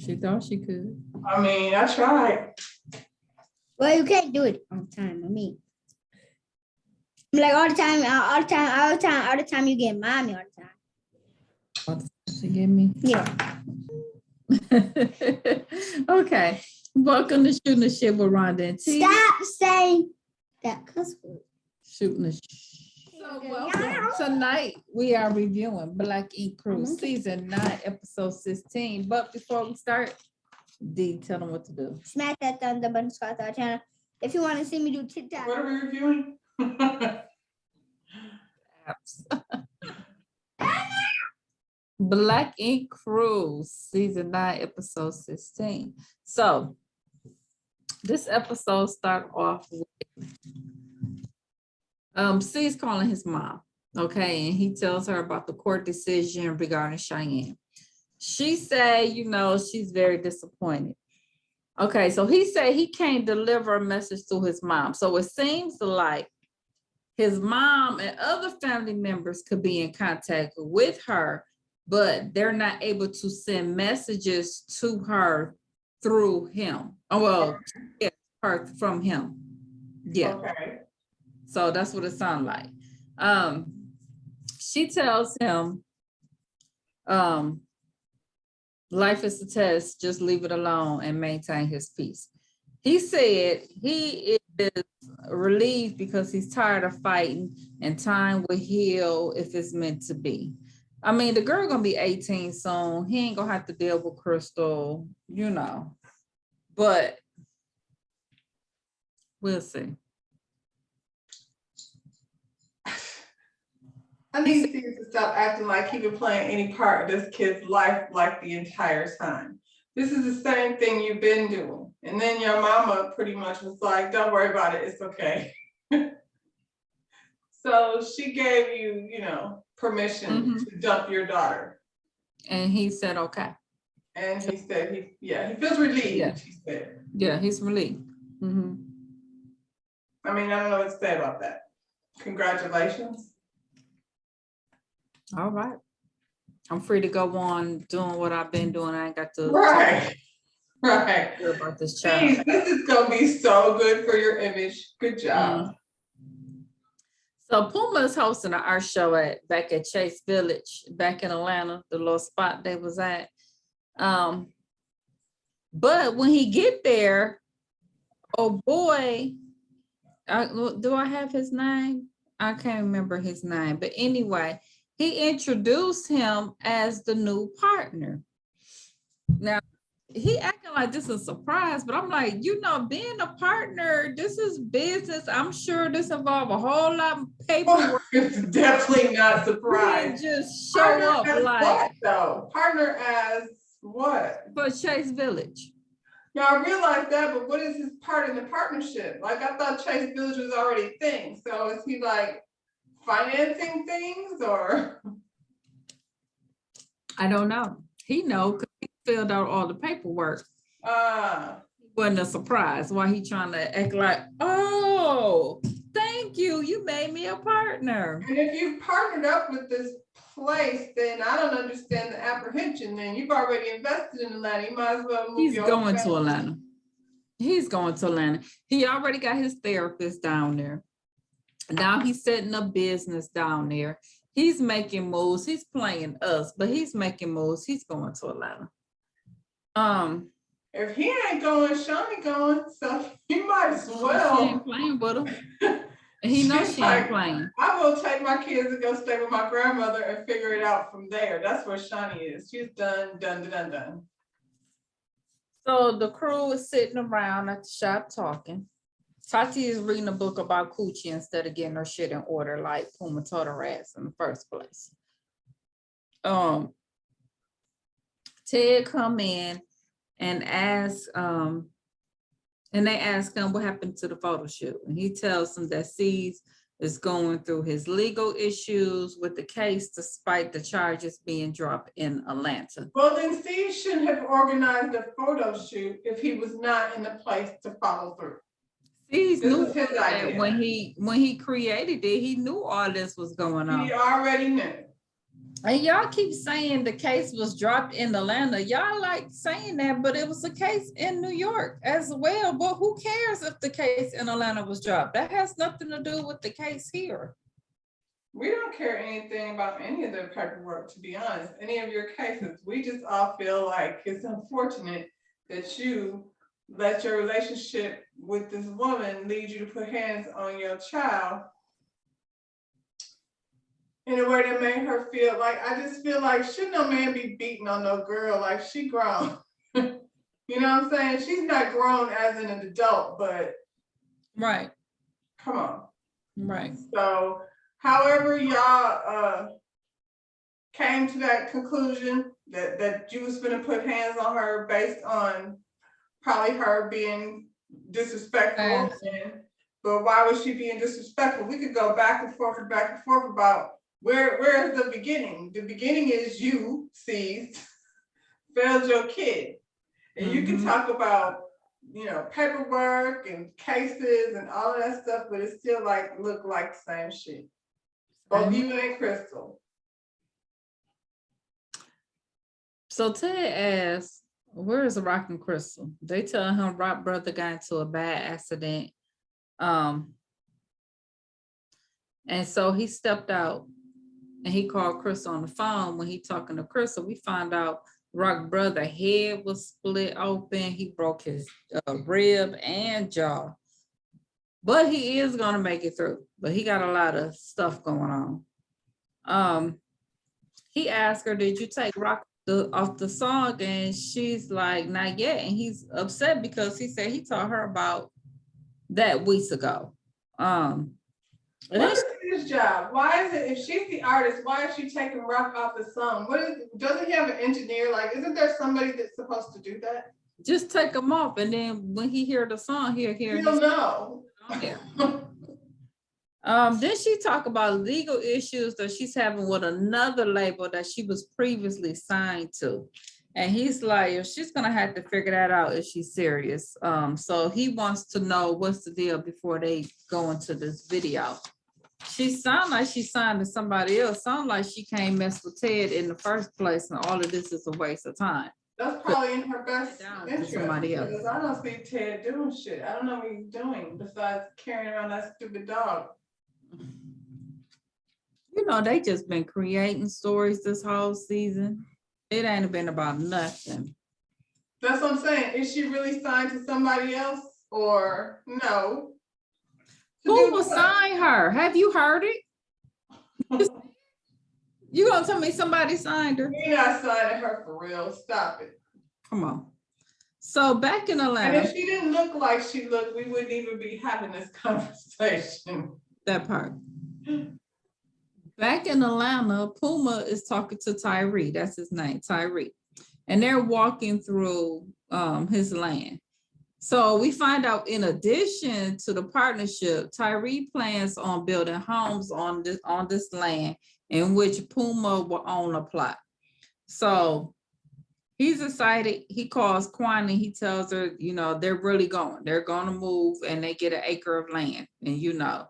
She thought she could. I mean, I tried. Well, you can't do it on time. I mean, like all the time you get mommy all the time. She gave me. Yeah. Okay. Welcome to Shooting the Shit with Rhonda and T. Stop saying that cuss word. Shooting the Shit. So welcome. Tonight we are reviewing Black Ink Crew season 9, episode 16. But before we start, D, tell them what to do. Smash that thunder button, subscribe to our channel. If you want to see me do TikTok. What are we reviewing? Black Ink Crew season 9, episode 16. So this episode start off with C's calling his mom, okay, and he tells her about the court decision regarding Cheyenne. She said, you know, she's very disappointed. Okay, so he said he can't deliver a message to his mom. So it seems like his mom and other family members could be in contact with her, but they're not able to send messages to her through him. Oh, well, yeah, her from him. Yeah. Okay. So that's what it sounds like. She tells him, life is a test, just leave it alone and maintain his peace. He said he is relieved because he's tired of fighting and time will heal if it's meant to be. I mean, the girl gonna be 18 soon. He ain't gonna have to deal with Crystal, you know, but we'll see. I need Steve to stop acting like he been playing any part of this kid's life like the entire time. This is the same thing you've been doing. And then your mama pretty much was like, don't worry about it, it's okay. So she gave you, you know, permission to dump your daughter. And he said, okay. And he said, he feels relieved, Yeah. She said. Yeah, he's relieved. I mean, I don't know what to say about that. Congratulations. All right. I'm free to go on doing what I've been doing. I ain't got to Right. worry about this child. Jeez, this is gonna be so good for your image. Good job. So Puma is hosting an art show back at Chase Village, back in Atlanta, the little spot they was at. But when he get there, oh boy, do I have his name? I can't remember his name, but anyway, he introduced him as the new partner. Now, he acting like this is a surprise, but I'm like, you know, being a partner, this is business. I'm sure this involves a whole lot of paperwork. It's definitely not surprised. Just show Partner up as like what, though? Partner as what? for Chase Village. Yeah, I realize that, but what is his part in the partnership? Like, I thought Chase Village was already a thing. So is he like financing things or? I don't know. He know because he filled out all the paperwork. Wasn't a surprise. Why he trying to act like, oh, thank you. You made me a partner. And if you partnered up with this place, then I don't understand the apprehension. Then you've already invested in Atlanta. You might as well move. He's your going own to Atlanta. He's going to Atlanta. He already got his therapist down there. Now he's setting up business down there. He's making moves. He's playing us, but he's making moves. He's going to Atlanta. If he ain't going, Shawnee going, so you might as well. She ain't playing with him. And he knows she ain't playing. I will take my kids and go stay with my grandmother and figure it out from there. That's where Shawnee is. She's done. So the crew is sitting around at the shop talking. Tati is reading a book about coochie instead of getting her shit in order like Puma told her ass in the first place. Ted come in and ask, and they ask him what happened to the photo shoot. And he tells them that C's is going through his legal issues with the case despite the charges being dropped in Atlanta. Well, then Steve shouldn't have organized a photo shoot if he was not in the place to follow through. C's This knew was his that idea. when he created it, he knew all this was going on. He already knew. And y'all keep saying the case was dropped in Atlanta. Y'all like saying that, but it was a case in New York as well. But who cares if the case in Atlanta was dropped? That has nothing to do with the case here. We don't care anything about any of the paperwork, to be honest, any of your cases. We just all feel like it's unfortunate that you let your relationship with this woman lead you to put hands on your child in a way that made her feel like, I just feel like, should no man be beating on no girl? Like, she grown. You know what I'm saying? She's not grown as an adult, but Right, come on. right. So however y'all came to that conclusion that you was gonna put hands on her based on probably her being disrespectful, but why was she being disrespectful? We could go back and forth about where is the beginning. The beginning is you, seized, failed your kid. And you can talk about, you know, paperwork and cases and all of that stuff, but it still like look like the same shit. Both you and Crystal. So Ted asked, where is Rock and Crystal? They tell him Rock brother got into a bad accident. And so he stepped out and he called Crystal on the phone. When he talking to Crystal, we found out Rock brother head was split open. He broke his rib and jaw. But he is gonna make it through. But he got a lot of stuff going on. He asked her, did you take Rock off the song? And she's like, not yet. And he's upset because he said he told her about that weeks ago. What is his job? Why is it, if she's the artist, why is she taking Rock off the song? Doesn't he have an engineer? Like, isn't there somebody that's supposed to do that? Just take him off, and then when he hear the song, he'll hear. He'll know. Then she talk about legal issues that she's having with another label that she was previously signed to. And he's like, if she's gonna have to figure that out if she's serious. So he wants to know what's the deal before they go into this video. She sound like she signed to somebody else. Sound like she can't mess with Ted in the first place, and all of this is a waste of time. That's probably in her best interest. Somebody else. Because I don't see Ted doing shit. I don't know what he's doing besides carrying around that stupid dog. You know, they just been creating stories this whole season. It ain't been about nothing. That's what I'm saying. Is she really signed to somebody else or no? Who will sign her? Have you heard it? You gonna tell me somebody signed her? You're not signing her for real. Stop it. Come on. So back in Atlanta. And if she didn't look like she looked, we wouldn't even be having this conversation. That part. Back in Atlanta, Puma is talking to Tyree. That's his name, Tyree. And they're walking through his land. So we find out, in addition to the partnership, Tyree plans on building homes on this land in which Puma will own a plot. So he's excited. He calls Kwani. He tells her, you know, they're really going. They're going to move and they get an acre of land. And, you know,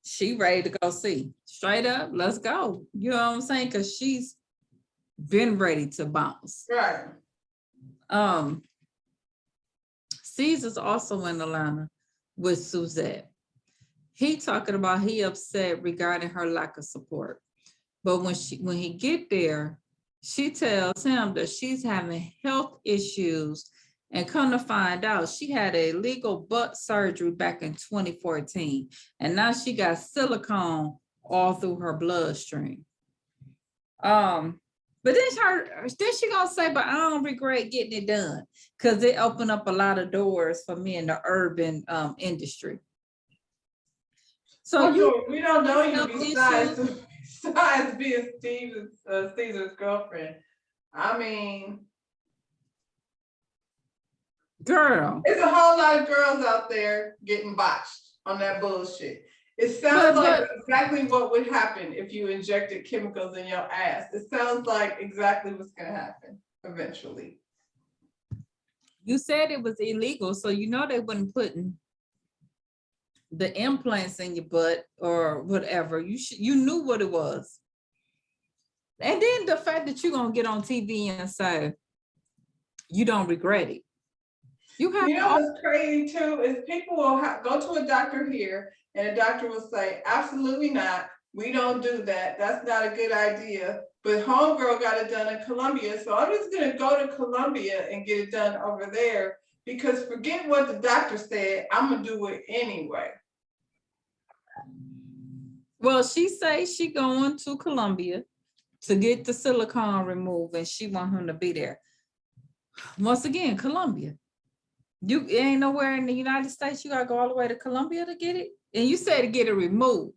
she ready to go see. Straight up, let's go. You know what I'm saying? Because she's been ready to bounce. Right. Caesar's also in Atlanta with Suzette. He talking about he upset regarding her lack of support. But when he get there, she tells him that she's having health issues, and come to find out she had a legal butt surgery back in 2014. And now she got silicone all through her bloodstream. But then she gonna say, but I don't regret getting it done because it opened up a lot of doors for me in the urban industry. So we don't know you besides being Caesar's girlfriend. I mean, girl, there's a whole lot of girls out there getting botched on that bullshit. It sounds like exactly what would happen if you injected chemicals in your ass. It sounds like exactly what's going to happen eventually. You said it was illegal, so you know they wouldn't put the implants in your butt or whatever. You knew what it was. And then the fact that you're gonna get on TV and say you don't regret it. You have You know all, what's crazy too is people will go to a doctor here and a doctor will say, absolutely not. We don't do that. That's not a good idea. But homegirl got it done in Colombia. So I'm just gonna go to Colombia and get it done over there because forget what the doctor said, I'm gonna do it anyway. well, she say she going to Colombia to get the silicone removed and she want him to be there. Once again, Colombia. You ain't nowhere in the United States. You gotta go all the way to Colombia to get it. And you said to get it removed.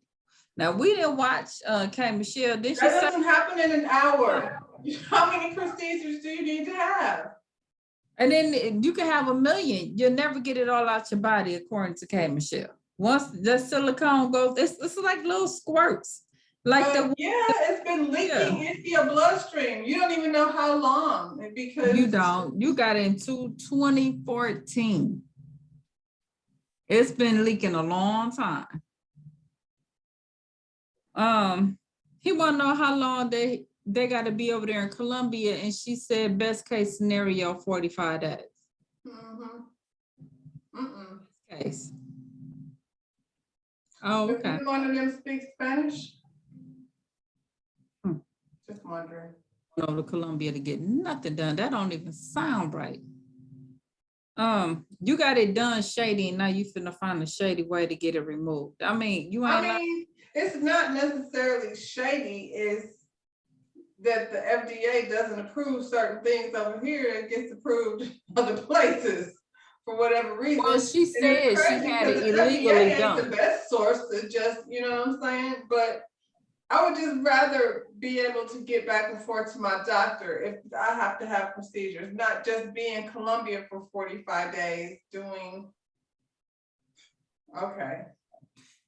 Now we didn't watch K Michelle. Did she That say? doesn't happen in an hour. How many procedures do you need to have? And then you can have 1 million. You'll never get it all out your body, according to K Michelle. Once the silicone goes, it's like little squirts. Like the Yeah, it's been leaking into your bloodstream. You don't even know how long because you don't. You got into 2014. It's been leaking a long time. He want to know how long they got to be over there in Colombia, and she said best case scenario 45 days. Case. Oh, Does okay. either one of them speak Spanish? Hmm. Just wondering. Go to Colombia to get nothing done. That don't even sound right. You got it done shady, and now you finna find a shady way to get it removed. I mean, you ain't. It's not necessarily shady. It's that the FDA doesn't approve certain things over here. It gets approved other places for whatever reason. Well, she said she had it illegally FDA done. ain't the best source to just, you know what I'm saying? But I would just rather be able to get back and forth to my doctor if I have to have procedures, not just be in Colombia for 45 days doing. Okay.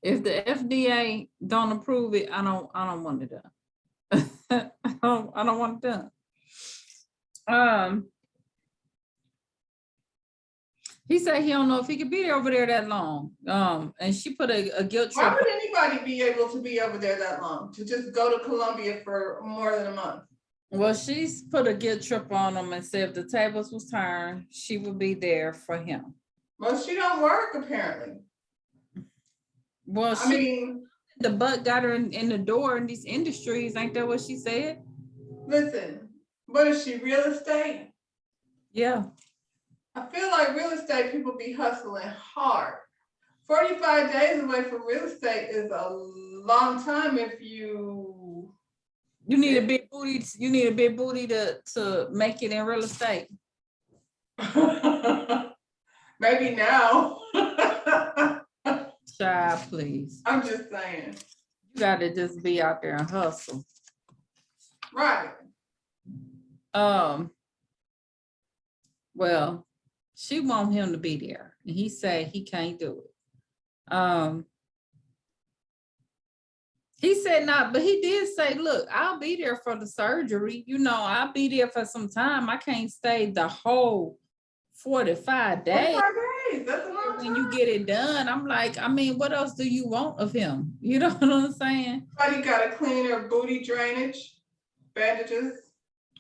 If the FDA don't approve it, I don't want it done. I don't want it done. He said he don't know if he could be over there that long. And she put a guilt Why trip. would anybody be able to be over there that long? To just go to Colombia for more than a month? Well, she's put a guilt trip on him and said if the tables was turned, she would be there for him. Well, she don't work apparently. Well, I mean, the butt got her in the door in these industries. Ain't that what she said? listen, what is she, real estate? Yeah. I feel like real estate people be hustling hard. 45 days away from real estate is a long time if you need a big booty. You need a big booty to make it in real estate. Maybe now. Child, please. I'm just saying. You gotta just be out there and hustle. Right. Well, she want him to be there, and he said he can't do it. He said not, but he did say, look, I'll be there for the surgery. You know, I'll be there for some time. I can't stay the whole 45 days. 45 days, that's a long time. When you get it done, I'm like, I mean, what else do you want of him? You know what I'm saying? Somebody got to clean her booty drainage, bandages.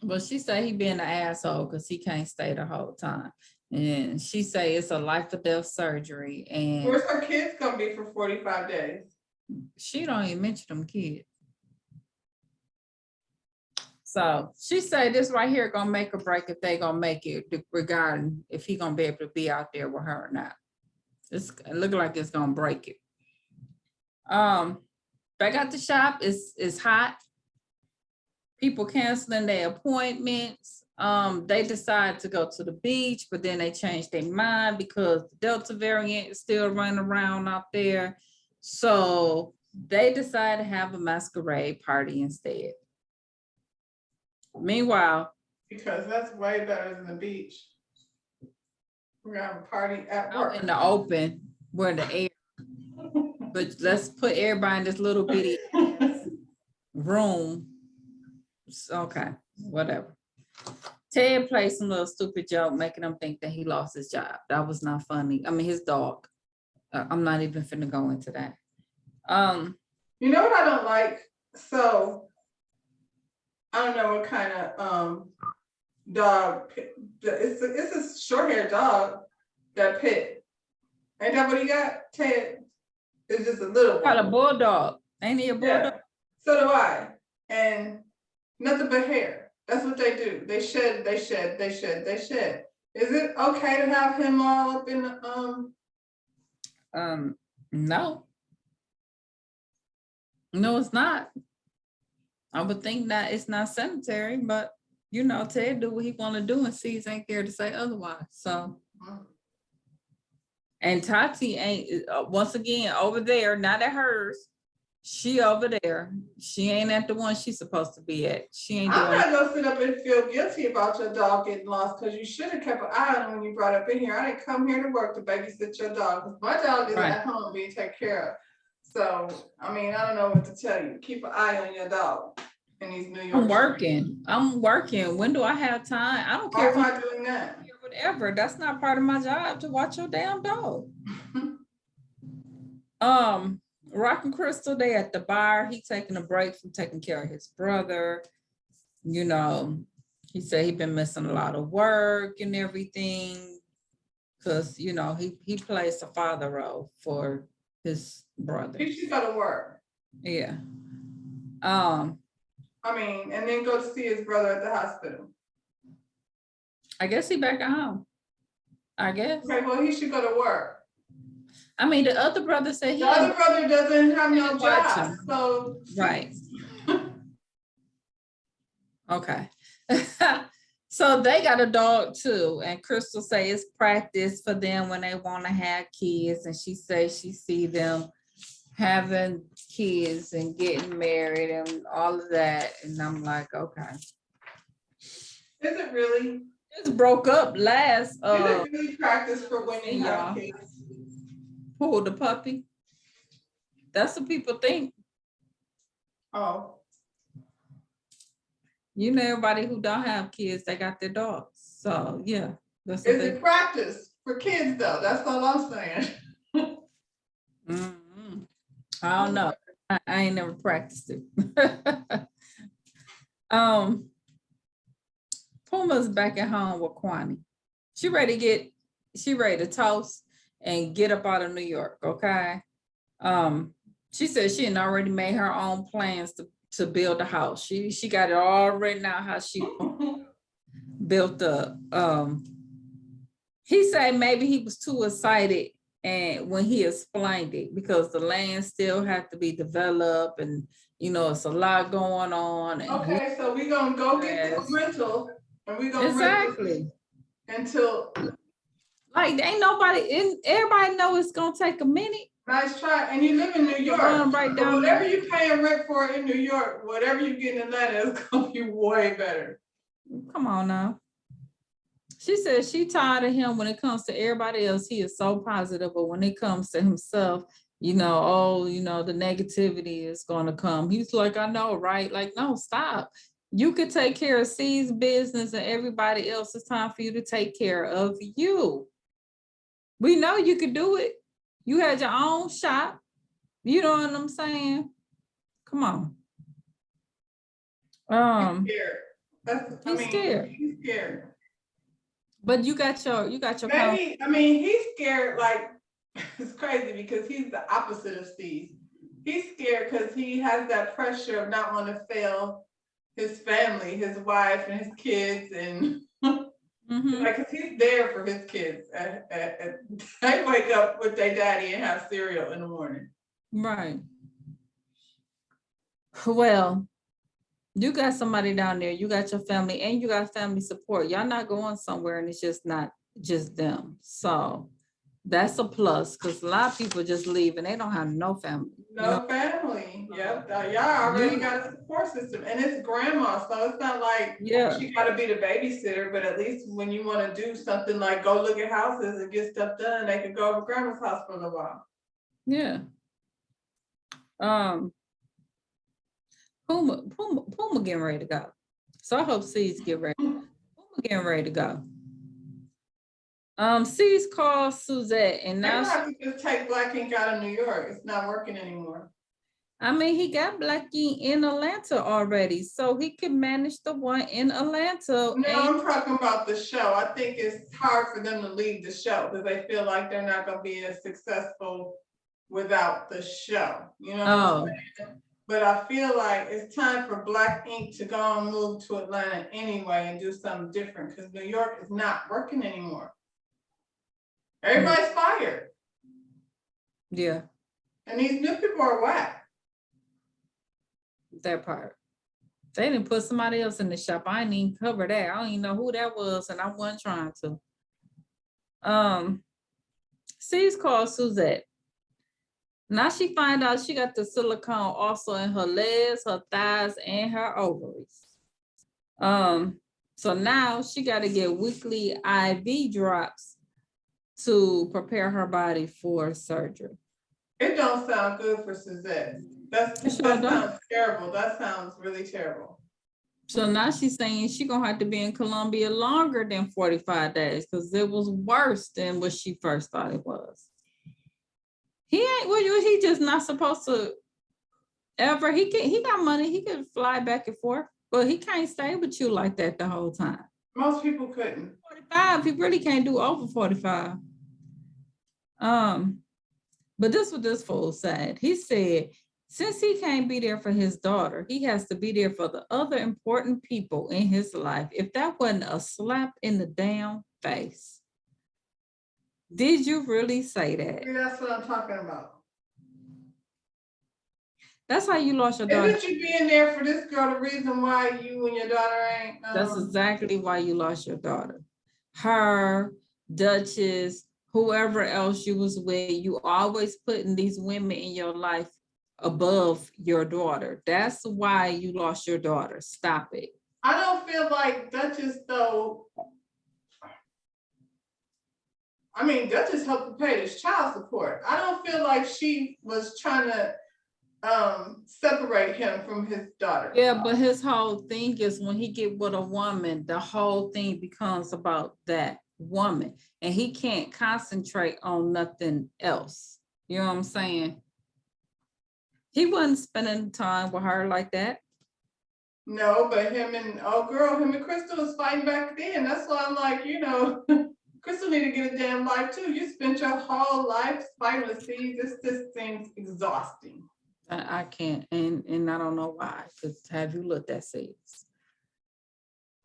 Well, she said he being an asshole because he can't stay the whole time. And she say it's a life or death surgery. And where's her kids gonna be for 45 days? She don't even mention them kids. So she said this right here gonna make or break if they gonna make it regarding if he gonna be able to be out there with her or not. It's looking like it's gonna break it. Back at the shop, it's hot. People canceling their appointments. They decide to go to the beach, but then they change their mind because the Delta variant is still running around out there. So they decide to have a masquerade party instead. Meanwhile, because that's way better than the beach. We're gonna have a party at work. Out in the open where the air, but let's put everybody in this little bitty room. Okay, whatever. Ted played some little stupid joke, making them think that he lost his job. That was not funny. I mean, his dog. I'm not even finna go into that. You know what I don't like? So I don't know what kind of dog. It's a short haired dog. That Pit. Ain't that what he got? Ted. It's just a little Got a one. bulldog. Ain't he a bulldog? Yeah. So do I. And nothing but hair. That's what they do. They shed. Is it okay to have him all up in the No. No, it's not. I would think that it's not sanitary, but you know, Ted do what he want to do, and C's ain't there to say otherwise. So, and Tati ain't once again over there, not at hers. She over there. She ain't at the one she's supposed to be at. She ain't I'm doing. not gonna sit up and feel guilty about your dog getting lost because you should have kept an eye on him when you brought up in here. I didn't come here to work to babysit your dog because my dog is Right. at home being taken care of. So, I mean, I don't know what to tell you. Keep an eye on your dog in these New York. I'm working. When do I have time? I don't Why care am if I doing that? whatever. That's not part of my job to watch your damn dog. Rock and Crystal, they at the bar. He taking a break from taking care of his brother. You know, he said he been missing a lot of work and everything because you know he plays the father role for his brother. He should go to work. Yeah. I mean, and then go to see his brother at the hospital. I guess he back at home. I guess. Okay, well, he should go to work. I mean, the other brother said he. The other brother doesn't have no Watch job, him. so. Right. Okay. So they got a dog too, and Crystal say it's practice for them when they want to have kids, and she says she see them having kids and getting married and all of that, and I'm like, okay. Is it really? Just broke up last. Is it really practice for when you have y'all. kids? Who, the puppy? That's what people think. Oh, You know, everybody who don't have kids, they got their dogs. So yeah, that's what is it practice for kids though? That's all I'm saying. Mhm. I don't know. I ain't never practiced it. Puma's back at home with Kwani. She ready to toast and get up out of New York, okay? She said she had already made her own plans to build a house. She got it all written out how she built up. He said maybe he was too excited and when he explained it because the land still had to be developed and you know it's a lot going on. And Okay, so we gonna go get this rental and we gonna exactly until like ain't nobody everybody know it's gonna take a minute. nice try. And you live in New York. Right down whatever you paying rent for in New York, whatever you get in Atlanta is gonna be way better. Come on now. She said she tired of him when it comes to everybody else. He is so positive, but when it comes to himself, you know, oh, you know, the negativity is gonna come. He's like, I know, right? Like, no, stop. You could take care of C's business and everybody else. It's time for you to take care of you. We know you could do it. You had your own shop. You know what I'm saying? Come on. He's scared. He's scared. He's scared. But you got your maybe, I mean, he's scared, like it's crazy because he's the opposite of Steve. He's scared because he has that pressure of not wanting to fail his family, his wife and his kids, and like, cause he's there for his kids. They wake up with their daddy and have cereal in the morning. Right. Well, you got somebody down there, you got your family and you got family support. Y'all not going somewhere and it's just not just them. So that's a plus because a lot of people just leave and they don't have no family. No family. Yep. Y'all already got a support system and it's grandma. So it's not like she got to be the babysitter, but at least when you want to do something like go look at houses and get stuff done, they can go over grandma's house for a little while. Yeah. Puma getting ready to go. So I hope C's get ready. Puma getting ready to go. C's called Suzette and now they have to just take Black Ink out of New York. It's not working anymore. I mean, he got Blackie in Atlanta already, so he can manage the one in Atlanta. No, And I'm talking about the show. I think it's hard for them to leave the show because they feel like they're not gonna be as successful without the show. You know what I'm oh, saying? But I feel like it's time for Black Ink to go and move to Atlanta anyway and do something different because New York is not working anymore. Everybody's fired, yeah, and these new people are whack. that part. They didn't put somebody else in the shop. I didn't even cover that. I don't even know who that was, and I wasn't trying to. C's called Suzette. Now she find out she got the silicone also in her legs, her thighs, and her ovaries. So now she got to get weekly IV drops to prepare her body for surgery. It don't sound good for Suzette. That sounds terrible. That sounds really terrible. So now she's saying she gonna have to be in Colombia longer than 45 days because it was worse than what she first thought it was. He ain't, well, he just not supposed to ever, he got money, he could fly back and forth, but he can't stay with you like that the whole time. Most people couldn't. 45, he really can't do over 45. But this what this fool said. He said, since he can't be there for his daughter, he has to be there for the other important people in his life. If that wasn't a slap in the damn face. Did you really say that? See, that's what I'm talking about. That's how you lost your daughter. Isn't you being there for this girl the reason why you and your daughter ain't? That's exactly why you lost your daughter. Her, Duchess, whoever else you was with, you always putting these women in your life above your daughter. That's why you lost your daughter. Stop it. I don't feel like Duchess though. I mean, Duchess helped to pay this child support. I don't feel like she was trying to separate him from his daughter. Yeah, but his whole thing is when he get with a woman, the whole thing becomes about that woman, and he can't concentrate on nothing else. You know what I'm saying? He wasn't spending time with her like that. No, but him and Crystal was fighting back then. That's why I'm like, Crystal need to get a damn life too. You spent your whole life fighting with Steve. This just seems exhausting. I can't, and I don't know why, because have you looked at Seeds?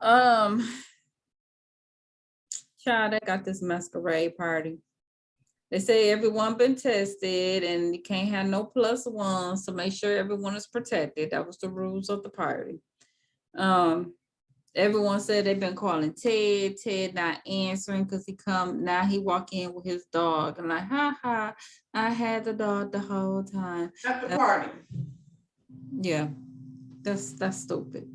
Child, they got this masquerade party. They say everyone been tested and you can't have no plus ones, so make sure everyone is protected. That was the rules of the party. Everyone said they've been calling Ted. Ted not answering because now he walk in with his dog and like, ha, I had the dog the whole time. At the party. Yeah, that's stupid.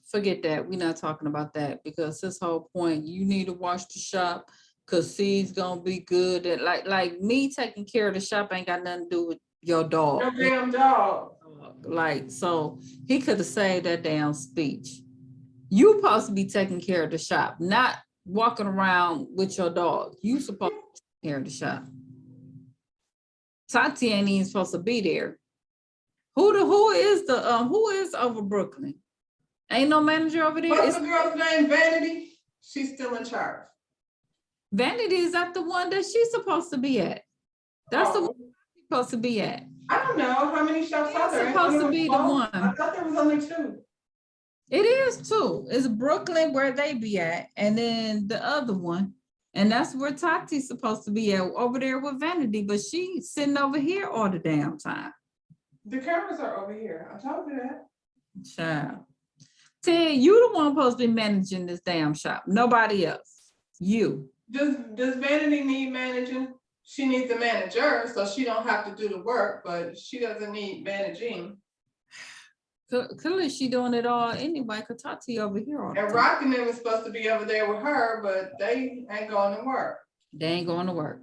Forget that. We're not talking about that because this whole point, you need to watch the shop because C's gonna be good at like me taking care of the shop ain't got nothing to do with your dog. Your damn dog. Like, so he could have saved that damn speech. You supposed to be taking care of the shop, not walking around with your dog. You supposed to take care of the shop. Tati ain't even supposed to be there. Who is over Brooklyn? Ain't no manager over there. What's the girl's name? Vanity? She's still in charge. Vanity is that the one that she's supposed to be at. That's the one she's supposed to be at. I don't know how many shops are there. Supposed to be the one. I thought there was only 2. It is 2. It's Brooklyn where they be at, and then the other one, and that's where Tati's supposed to be at, over there with Vanity, but she's sitting over here all the damn time. The cameras are over here. I told you that. Child. Ted, you the one supposed to be managing this damn shop. Nobody else. You. Does Vanity need managing? She needs a manager, so she don't have to do the work, but she doesn't need managing. Clearly she doing it all anyway, because Tati over here. And Rockin' was supposed to be over there with her, but they ain't going to work. They ain't going to work.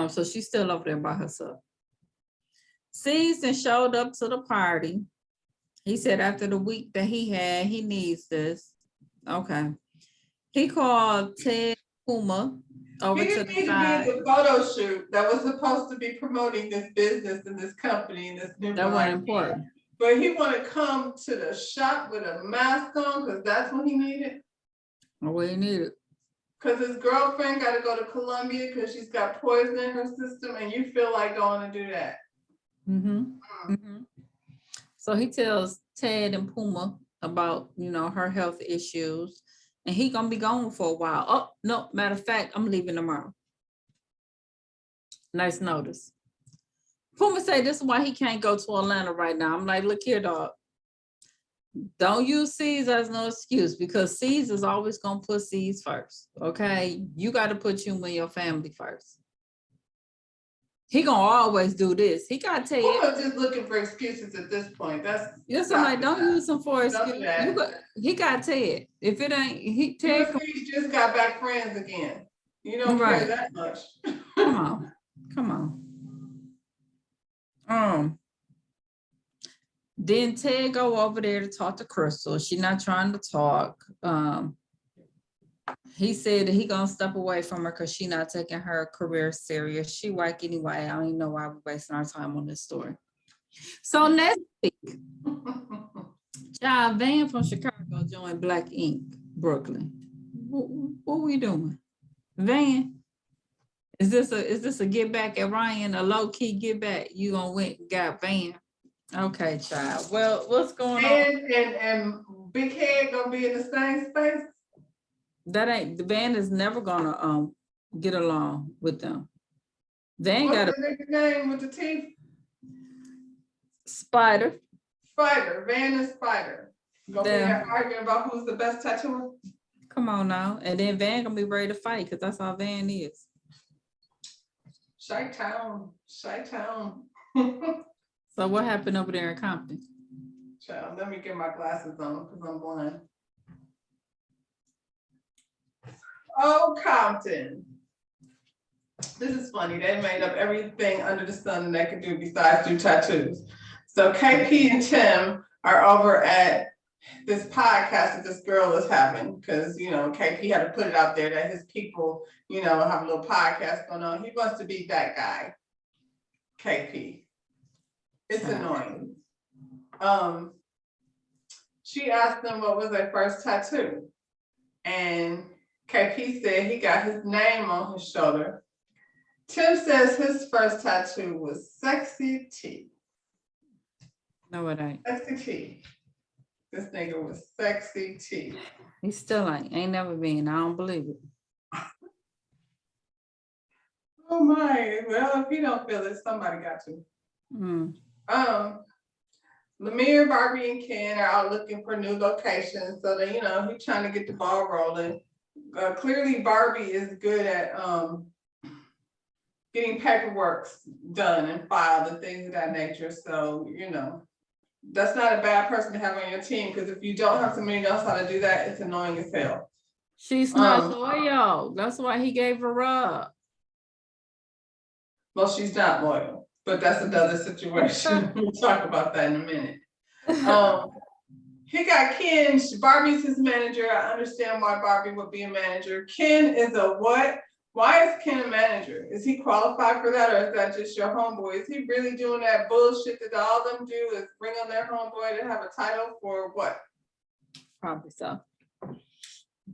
So she's still over there by herself. Season showed up to the party. He said after the week that he had, he needs this. Okay. He called Ted Puma over He to didn't the need to be side. in the photo shoot that was supposed to be promoting this business and this company and this new That wasn't brand. important. But he want to come to the shop with a mask on because that's what he needed. What he needed. Because his girlfriend got to go to Colombia because she's got poison in her system, and you feel like going to do that. So he tells Ted and Puma about, her health issues, and he gonna be gone for a while. Oh, no, matter of fact, I'm leaving tomorrow. Nice notice. Puma say this is why he can't go to Atlanta right now. I'm like, look here, dog. Don't use C's as no excuse, because C's is always gonna put C's first. Okay, you got to put you and your family first. He gonna always do this. He got Ted. Puma's just looking for excuses at this point. Yes, I'm like, don't use him for Don't excuse. do that. He got Ted. If it ain't Ted, He just got back friends again. You don't care Right. that much. come on. Then Ted go over there to talk to Crystal. She not trying to talk. He said that he gonna step away from her because she not taking her career serious. She white anyway. I don't even know why we're wasting our time on this story. So next week, Van from Chicago joined Black Ink Brooklyn. What we doing? Van, is this a get back at Ryan, a low key get back? You gonna went and got Van? Okay, child. Well, what's going on? And Big Head gonna be in the same space. The Van is never gonna get along with them. Van What's got a the nigga's name with the teeth? Spider. Spider. Van and Spider. Gonna be arguing about who's the best tattooer. Come on now. And then Van gonna be ready to fight because that's how Van is. Chi-town. So what happened over there in Compton? Child, let me get my glasses on because I'm blind. Oh, Compton. This is funny. They made up everything under the sun that they could do besides do tattoos. So KP and Tim are over at this podcast that this girl is having because, KP had to put it out there that his people, have a little podcast going on. He wants to be that guy, KP. It's annoying. She asked him what was their first tattoo. And KP said he got his name on his shoulder. Tim says his first tattoo was Sexy T. No, it ain't. Sexy T. This nigga was Sexy T. He still ain't never been. I don't believe it. Oh my. Well, if he don't feel it, somebody got to. Lemire, Barbie, and Ken are out looking for new locations. So that, he's trying to get the ball rolling. Clearly Barbie is good at getting paperwork done and filed and things of that nature. So, that's not a bad person to have on your team, because if you don't have somebody who knows how to do that, it's annoying as hell. She's not loyal. That's why he gave her up. Well, she's not loyal, but that's another situation. We'll talk about that in a minute. He got Ken. Barbie's his manager. I understand why Barbie would be a manager. Ken is a what? Why is Ken a manager? Is he qualified for that, or is that just your homeboy? Is he really doing that bullshit that all of them do, is bring on their homeboy to have a title for what? Probably so.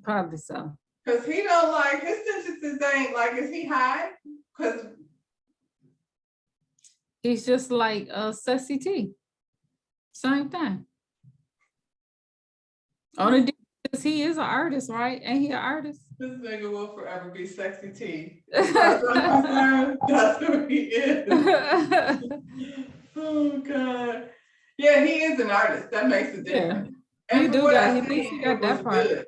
Because he don't like, his sentences ain't like, is he high? Because he's just like Sexy T. Same thing. Only difference is he is an artist, right? Ain't he an artist? this nigga will forever be Sexy T. That's who he is. Oh God. Yeah, he is an artist. That makes a difference. Yeah. And He do got, he got that part. good.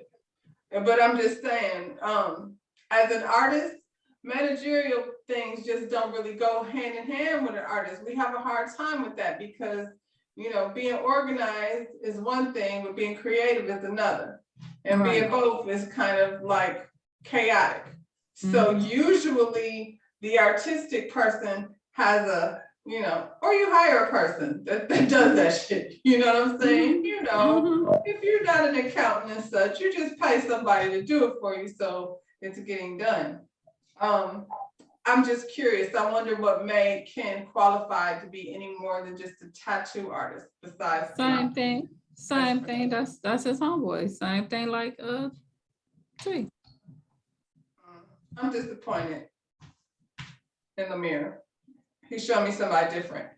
But I'm just saying, as an artist, managerial things just don't really go hand in hand with an artist. We have a hard time with that because, being organized is one thing, but being creative is another. And being both is kind of like chaotic. So usually the artistic person has a, or you hire a person that does that shit. You know what I'm saying? If you're not an accountant and such, you just pay somebody to do it for you, so it's getting done. I'm just curious. I wonder what made Ken qualified to be any more than just a tattoo artist besides Same thing. Same thing. That's his homeboy. Same thing like Tree. I'm disappointed in the mirror. He showed me somebody different.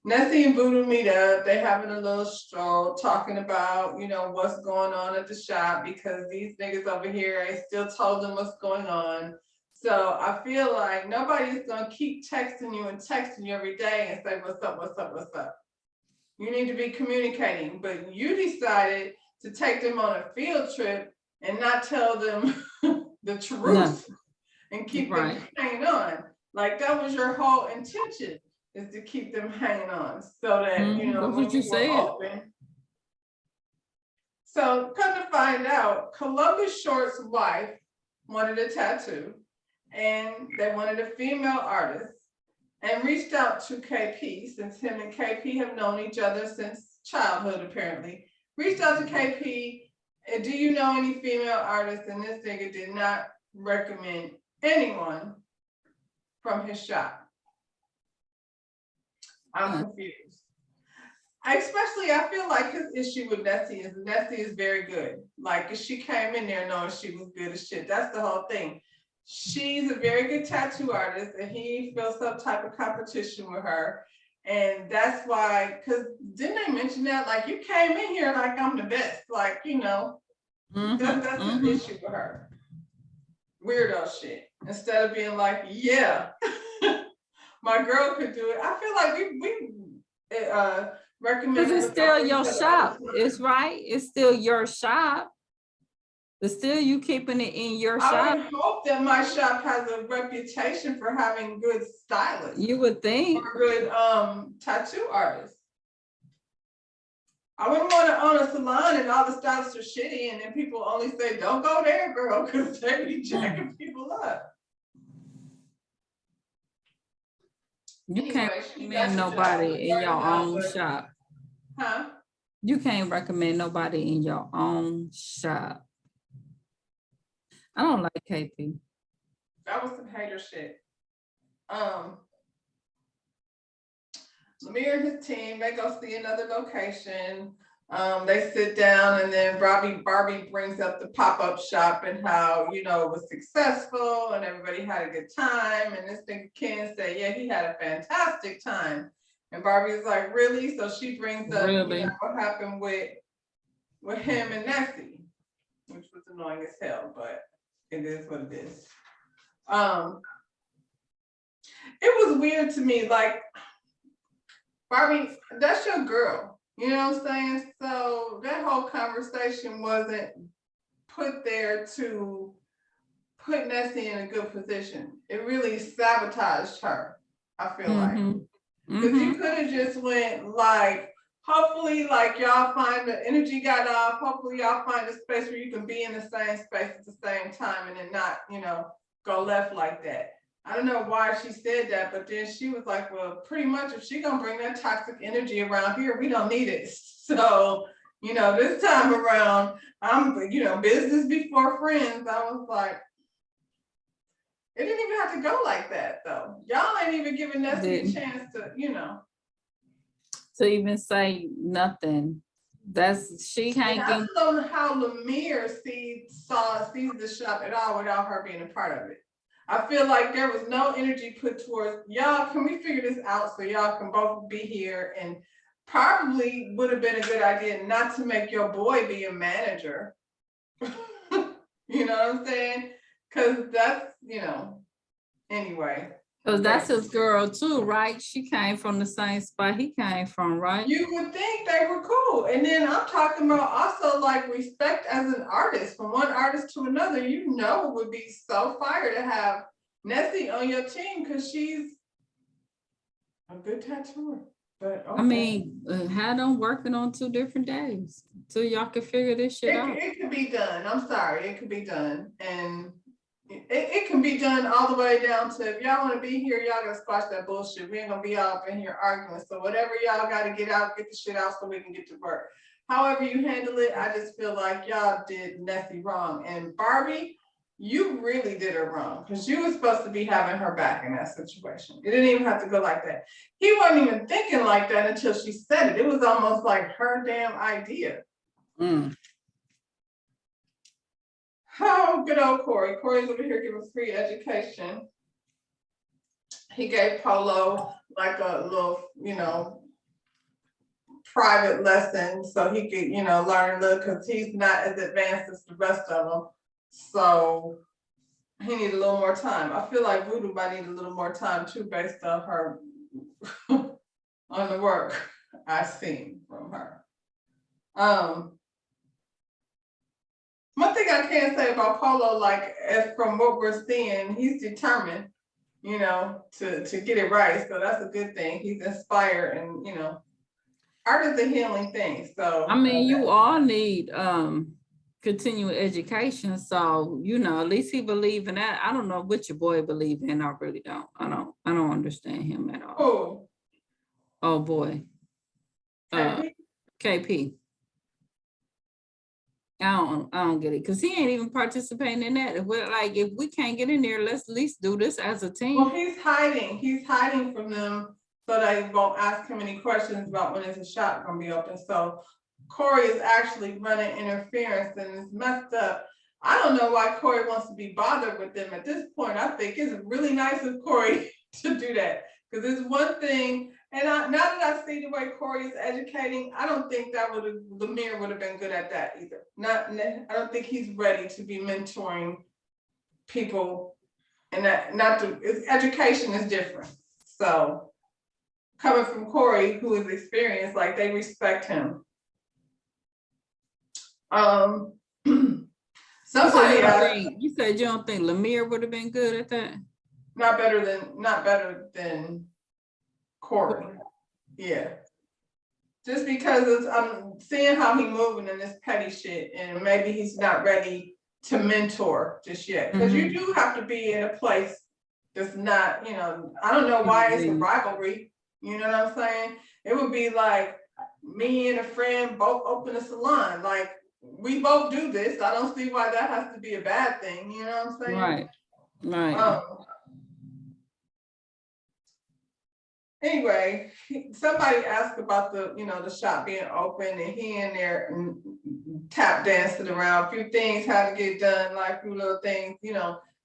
Nessie and Voodoo meet up. They having a little stroll, talking about, you know, what's going on at the shop because these niggas over here ain't still told them what's going on. So I feel like nobody's gonna keep texting you and texting you every day and say, what's up, what's up, what's up. You need to be communicating, but you decided to take them on a field trip and not tell them the truth and keep them hanging on. Like that was your whole intention, is to keep them hanging on so that, you know, That's when what you you were said. open. So come to find out, Columbus Short's wife wanted a tattoo and they wanted a female artist and reached out to KP, since him and KP have known each other since childhood apparently. Reached out to KP, do you know any female artists? And this nigga did not recommend anyone from his shop. I'm confused. Especially, I feel like his issue with Nessie is very good. Like, if she came in there knowing she was good as shit, that's the whole thing. She's a very good tattoo artist, and he feels some type of competition with her. And that's why, because didn't they mention that? Like, you came in here like I'm the best. Like, you know, that's his issue with her. Weirdo shit. Instead of being like, yeah, my girl could do it. I feel like we recommend. Because it's still your shop. It's right. It's still your shop. But still you keeping it in your shop. I would hope that my shop has a reputation for having good stylists. You would think. Or good tattoo artists. I wouldn't want to own a salon and all the stylists are shitty and then people only say, don't go there, girl, because they be jacking people up. You can't recommend nobody in your own shop. Huh? You can't recommend nobody in your own shop. I don't like KP. That was some hater shit. Lemire and his team, they go see another location. They sit down and then Barbie brings up the pop-up shop and how, you know, it was successful and everybody had a good time. And this thing Ken said, yeah, he had a fantastic time. And Barbie's like, really? So she brings up you know, what happened with him and Nessie, which was annoying as hell, but it is what it is. It was weird to me, like, Barbie, that's your girl, you know what I'm saying? So that whole conversation wasn't put there to put Nessie in a good position. It really sabotaged her, I feel like. Because you could have just went like, hopefully like y'all find the energy got off, hopefully y'all find a space where you can be in the same space at the same time and then not, you know, go left like that. I don't know why she said that, but then she was like, well, pretty much if she gonna bring that toxic energy around here, we don't need it. So, you know, this time around, I'm, you know, business before friends. I was like, it didn't even have to go like that though. Y'all ain't even giving Nessie a chance to, you know. To even say nothing. She can't I don't know how Lemire sees the shop at all without her being a part of it. I feel like there was no energy put towards y'all. Can we figure this out so y'all can both be here? And probably would have been a good idea not to make your boy be a manager. You know what I'm saying? Because that's, you know, anyway. Because that's his girl too, right? She came from the same spot he came from, right? You would think they were cool. And then I'm talking about also like respect as an artist, from one artist to another. You know, it would be so fire to have Nessie on your team because she's a good tattooer. But okay. I mean, had them working on 2 different days so y'all can figure this shit out. It could be done. I'm sorry, it could be done. And it can be done all the way down to, if y'all want to be here, y'all gotta squash that bullshit. We ain't gonna be all up in here arguing. So whatever y'all gotta get out, get the shit out so we can get to work. However you handle it, I just feel like y'all did Nessie wrong. And Barbie, you really did her wrong because you were supposed to be having her back in that situation. It didn't even have to go like that. He wasn't even thinking like that until she said it. It was almost like her damn idea. Oh, good old Corey. Corey's over here giving free education. He gave Polo like a little, private lesson so he could, learn a little because he's not as advanced as the rest of them. So he needed a little more time. I feel like Voodoo might need a little more time too, based on her on the work I've seen from her. One thing I can say about Polo, like as from what we're seeing, he's determined, to get it right. So that's a good thing. He's inspired, and art is a healing thing. So I mean, you all need continuing education. So, at least he believe in that. I don't know what your boy believe in. I really don't. I don't understand him at all. oh, Oh boy. KP. I don't get it because he ain't even participating in that. If we can't get in there, let's at least do this as a team. Well, he's hiding. He's hiding from them so they won't ask him any questions about when is the shop gonna be open. So Corey is actually running interference and it's messed up. I don't know why Corey wants to be bothered with them at this point. I think it's really nice of Corey to do that because it's one thing. And now that I see the way Corey is educating, I don't think Lemire would have been good at that either. I don't think he's ready to be mentoring people, and education is different. So coming from Corey, who is experienced, like they respect him. Somebody asked, you said you don't think Lemire would have been good at that? Not better than Corey. Yeah. Just because I'm seeing how he's moving in this petty shit, and maybe he's not ready to mentor just yet. Because you do have to be in a place that's not, I don't know why it's a rivalry. You know what I'm saying? It would be like me and a friend both open a salon. Like we both do this. I don't see why that has to be a bad thing. You know what I'm saying? Right. Anyway, somebody asked about the shop being open, and he in there and tap dancing around. A few things had to get done, like a few little things,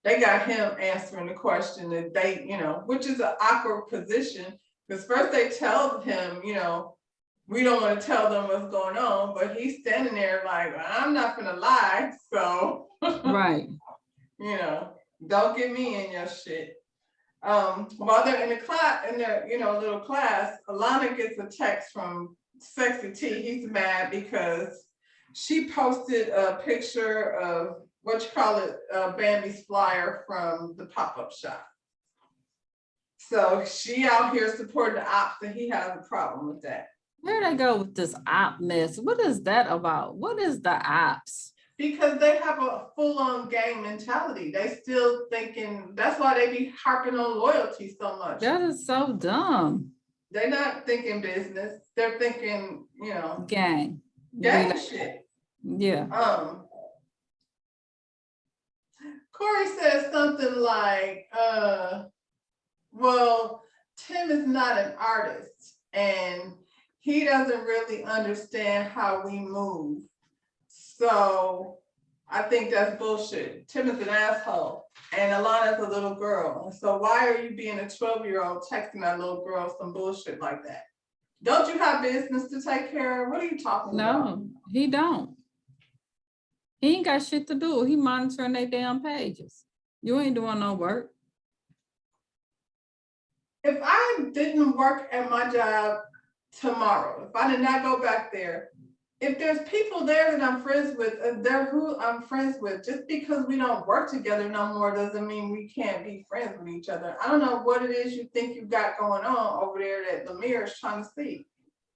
they got him answering the question that they, which is an awkward position because first they tell him, we don't want to tell them what's going on, but he's standing there like, I'm not gonna lie, so right. Don't get me in your shit. While they're in the class, in their little class, Alana gets a text from Sexy T. He's mad because she posted a picture of Bambi's flyer from the pop-up shop. So she out here supporting the ops, and he has a problem with that. Where they go with this op mess? What is that about? What is the ops? Because they have a full-on gang mentality. They still thinking, that's why they be harping on loyalty so much. That is so dumb. They're not thinking business. They're thinking, gang shit. Yeah. Corey says something like, well, Tim is not an artist and he doesn't really understand how we move. So I think that's bullshit. Tim is an asshole and Alana's a little girl. So why are you being a 12-year-old texting that little girl some bullshit like that? Don't you have business to take care of? What are you talking about? No, he don't. He ain't got shit to do. He monitoring their damn pages. You ain't doing no work. If I didn't work at my job tomorrow, if I did not go back there, if there's people there that I'm friends with, they're who I'm friends with. Just because we don't work together no more doesn't mean we can't be friends with each other. I don't know what it is you think you got going on over there that Lemire is trying to see.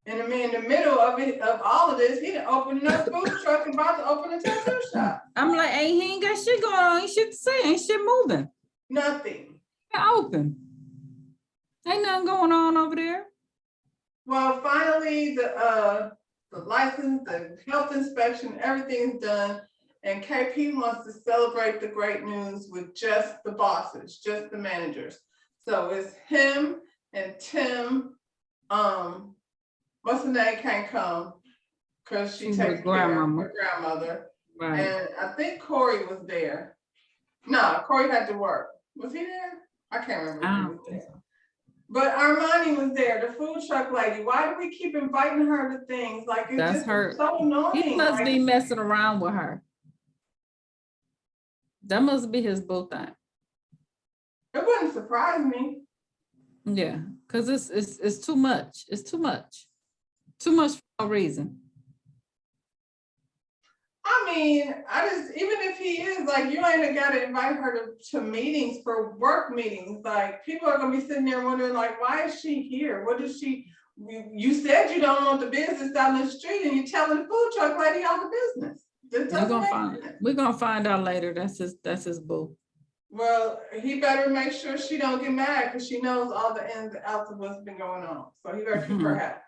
And I mean, in the middle of all of this, he done opened another food truck and about to open a tattoo shop. I'm like, hey, he ain't got shit going on. Ain't shit to say. Ain't shit moving. Nothing. They're open. Ain't nothing going on over there. Well, finally, the license, the health inspection, everything's done. And KP wants to celebrate the great news with just the bosses, just the managers. So it's him and Tim. What's the name can't come because she She's takes her care of grandmama. her grandmother. Right. And I think Corey was there. No, Corey had to work. Was he there? I can't remember. I If he don't was think there. so. But Armani was there, the food truck lady. Why do we keep inviting her to things? Like it's That's just her. so annoying. He must Like, be messing around with her. That must be his boo thing. it wouldn't surprise me. Yeah, because it's too much. It's too much. Too much for no reason. I mean, even if he is, like, you ain't got to invite her to meetings for work meetings. Like, people are gonna be sitting there wondering, like, why is she here? What is she? You said you don't want the business down the street, and you're telling the food truck lady all the business. That doesn't make sense. We're gonna find out later. That's his boo. Well, he better make sure she don't get mad because she knows all the ins and outs of what's been going on. So he better keep her happy.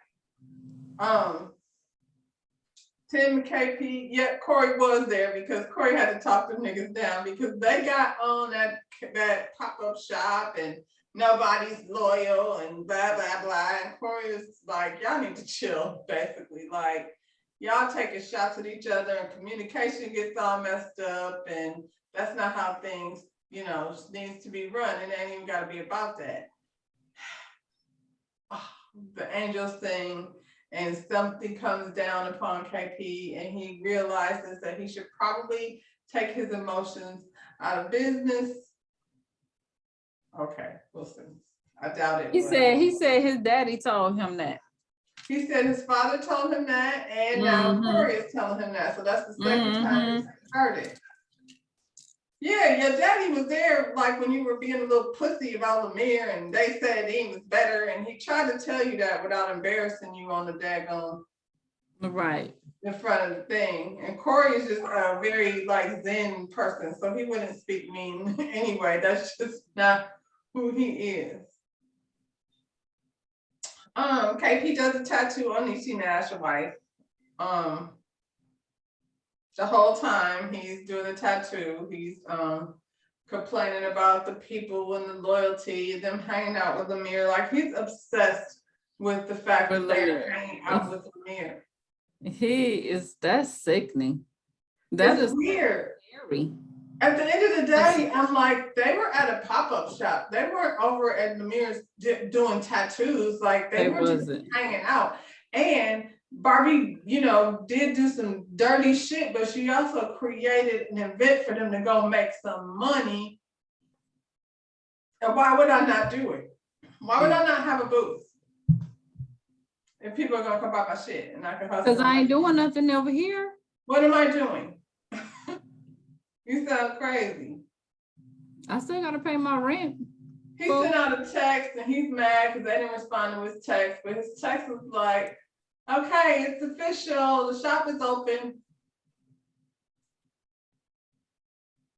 Tim and KP, yeah, Corey was there because Corey had to talk them niggas down because they got on that pop-up shop and nobody's loyal and blah, blah, blah. And Corey was like, y'all need to chill, basically. Like, y'all taking shots at each other and communication gets all messed up and that's not how things, needs to be run. It ain't even got to be about that. The angels thing, and something comes down upon KP and he realizes that he should probably take his emotions out of business. Okay, we'll see. I doubt it. He said his daddy told him that. He said his father told him that, and now Corey is telling him that. So that's the second time he's heard it. Yeah, your daddy was there, like when you were being a little pussy about Lemire, and they said he was better, and he tried to tell you that without embarrassing you on the daggone right in front of the thing. And Corey is just a very like Zen person, so he wouldn't speak mean anyway. That's just not who he is. KP does a tattoo on Niecy Nash, wife. The whole time he's doing the tattoo, he's complaining about the people and the loyalty, them hanging out with Lemire. Like he's obsessed with the fact that they're hanging out with Lemire. That's sickening. That is weird. Scary. At the end of the day, I'm like, they were at a pop-up shop. They weren't over at Lemire's doing tattoos. Like they were just hanging out. And Barbie, did do some dirty shit, but she also created an event for them to go make some money. And why would I not do it? Why would I not have a booth? If people are gonna come buy my shit and I can hustle. Because I ain't doing nothing over here. What am I doing? You sound crazy. I still gotta pay my rent. He sent out a text and he's mad because they didn't respond to his text, but his text was like, okay, it's official. The shop is open.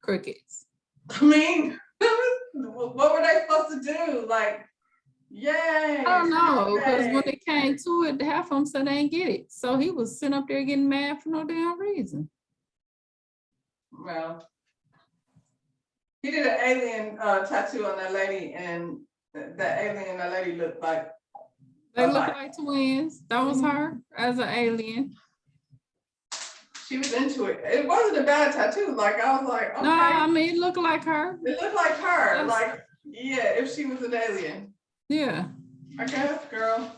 Crickets. I mean, what were they supposed to do? Like, yay. I don't know, because when it came to it, half of them said they didn't get it. So he was sitting up there getting mad for no damn reason. Well, he did an alien tattoo on that lady, and that alien and that lady looked like they look like twins. That was her as an alien. She was into it. It wasn't a bad tattoo. Like I was like, okay. No, I mean it looked like her. It looked like her. Like, yeah, if she was an alien. Yeah. I guess, girl.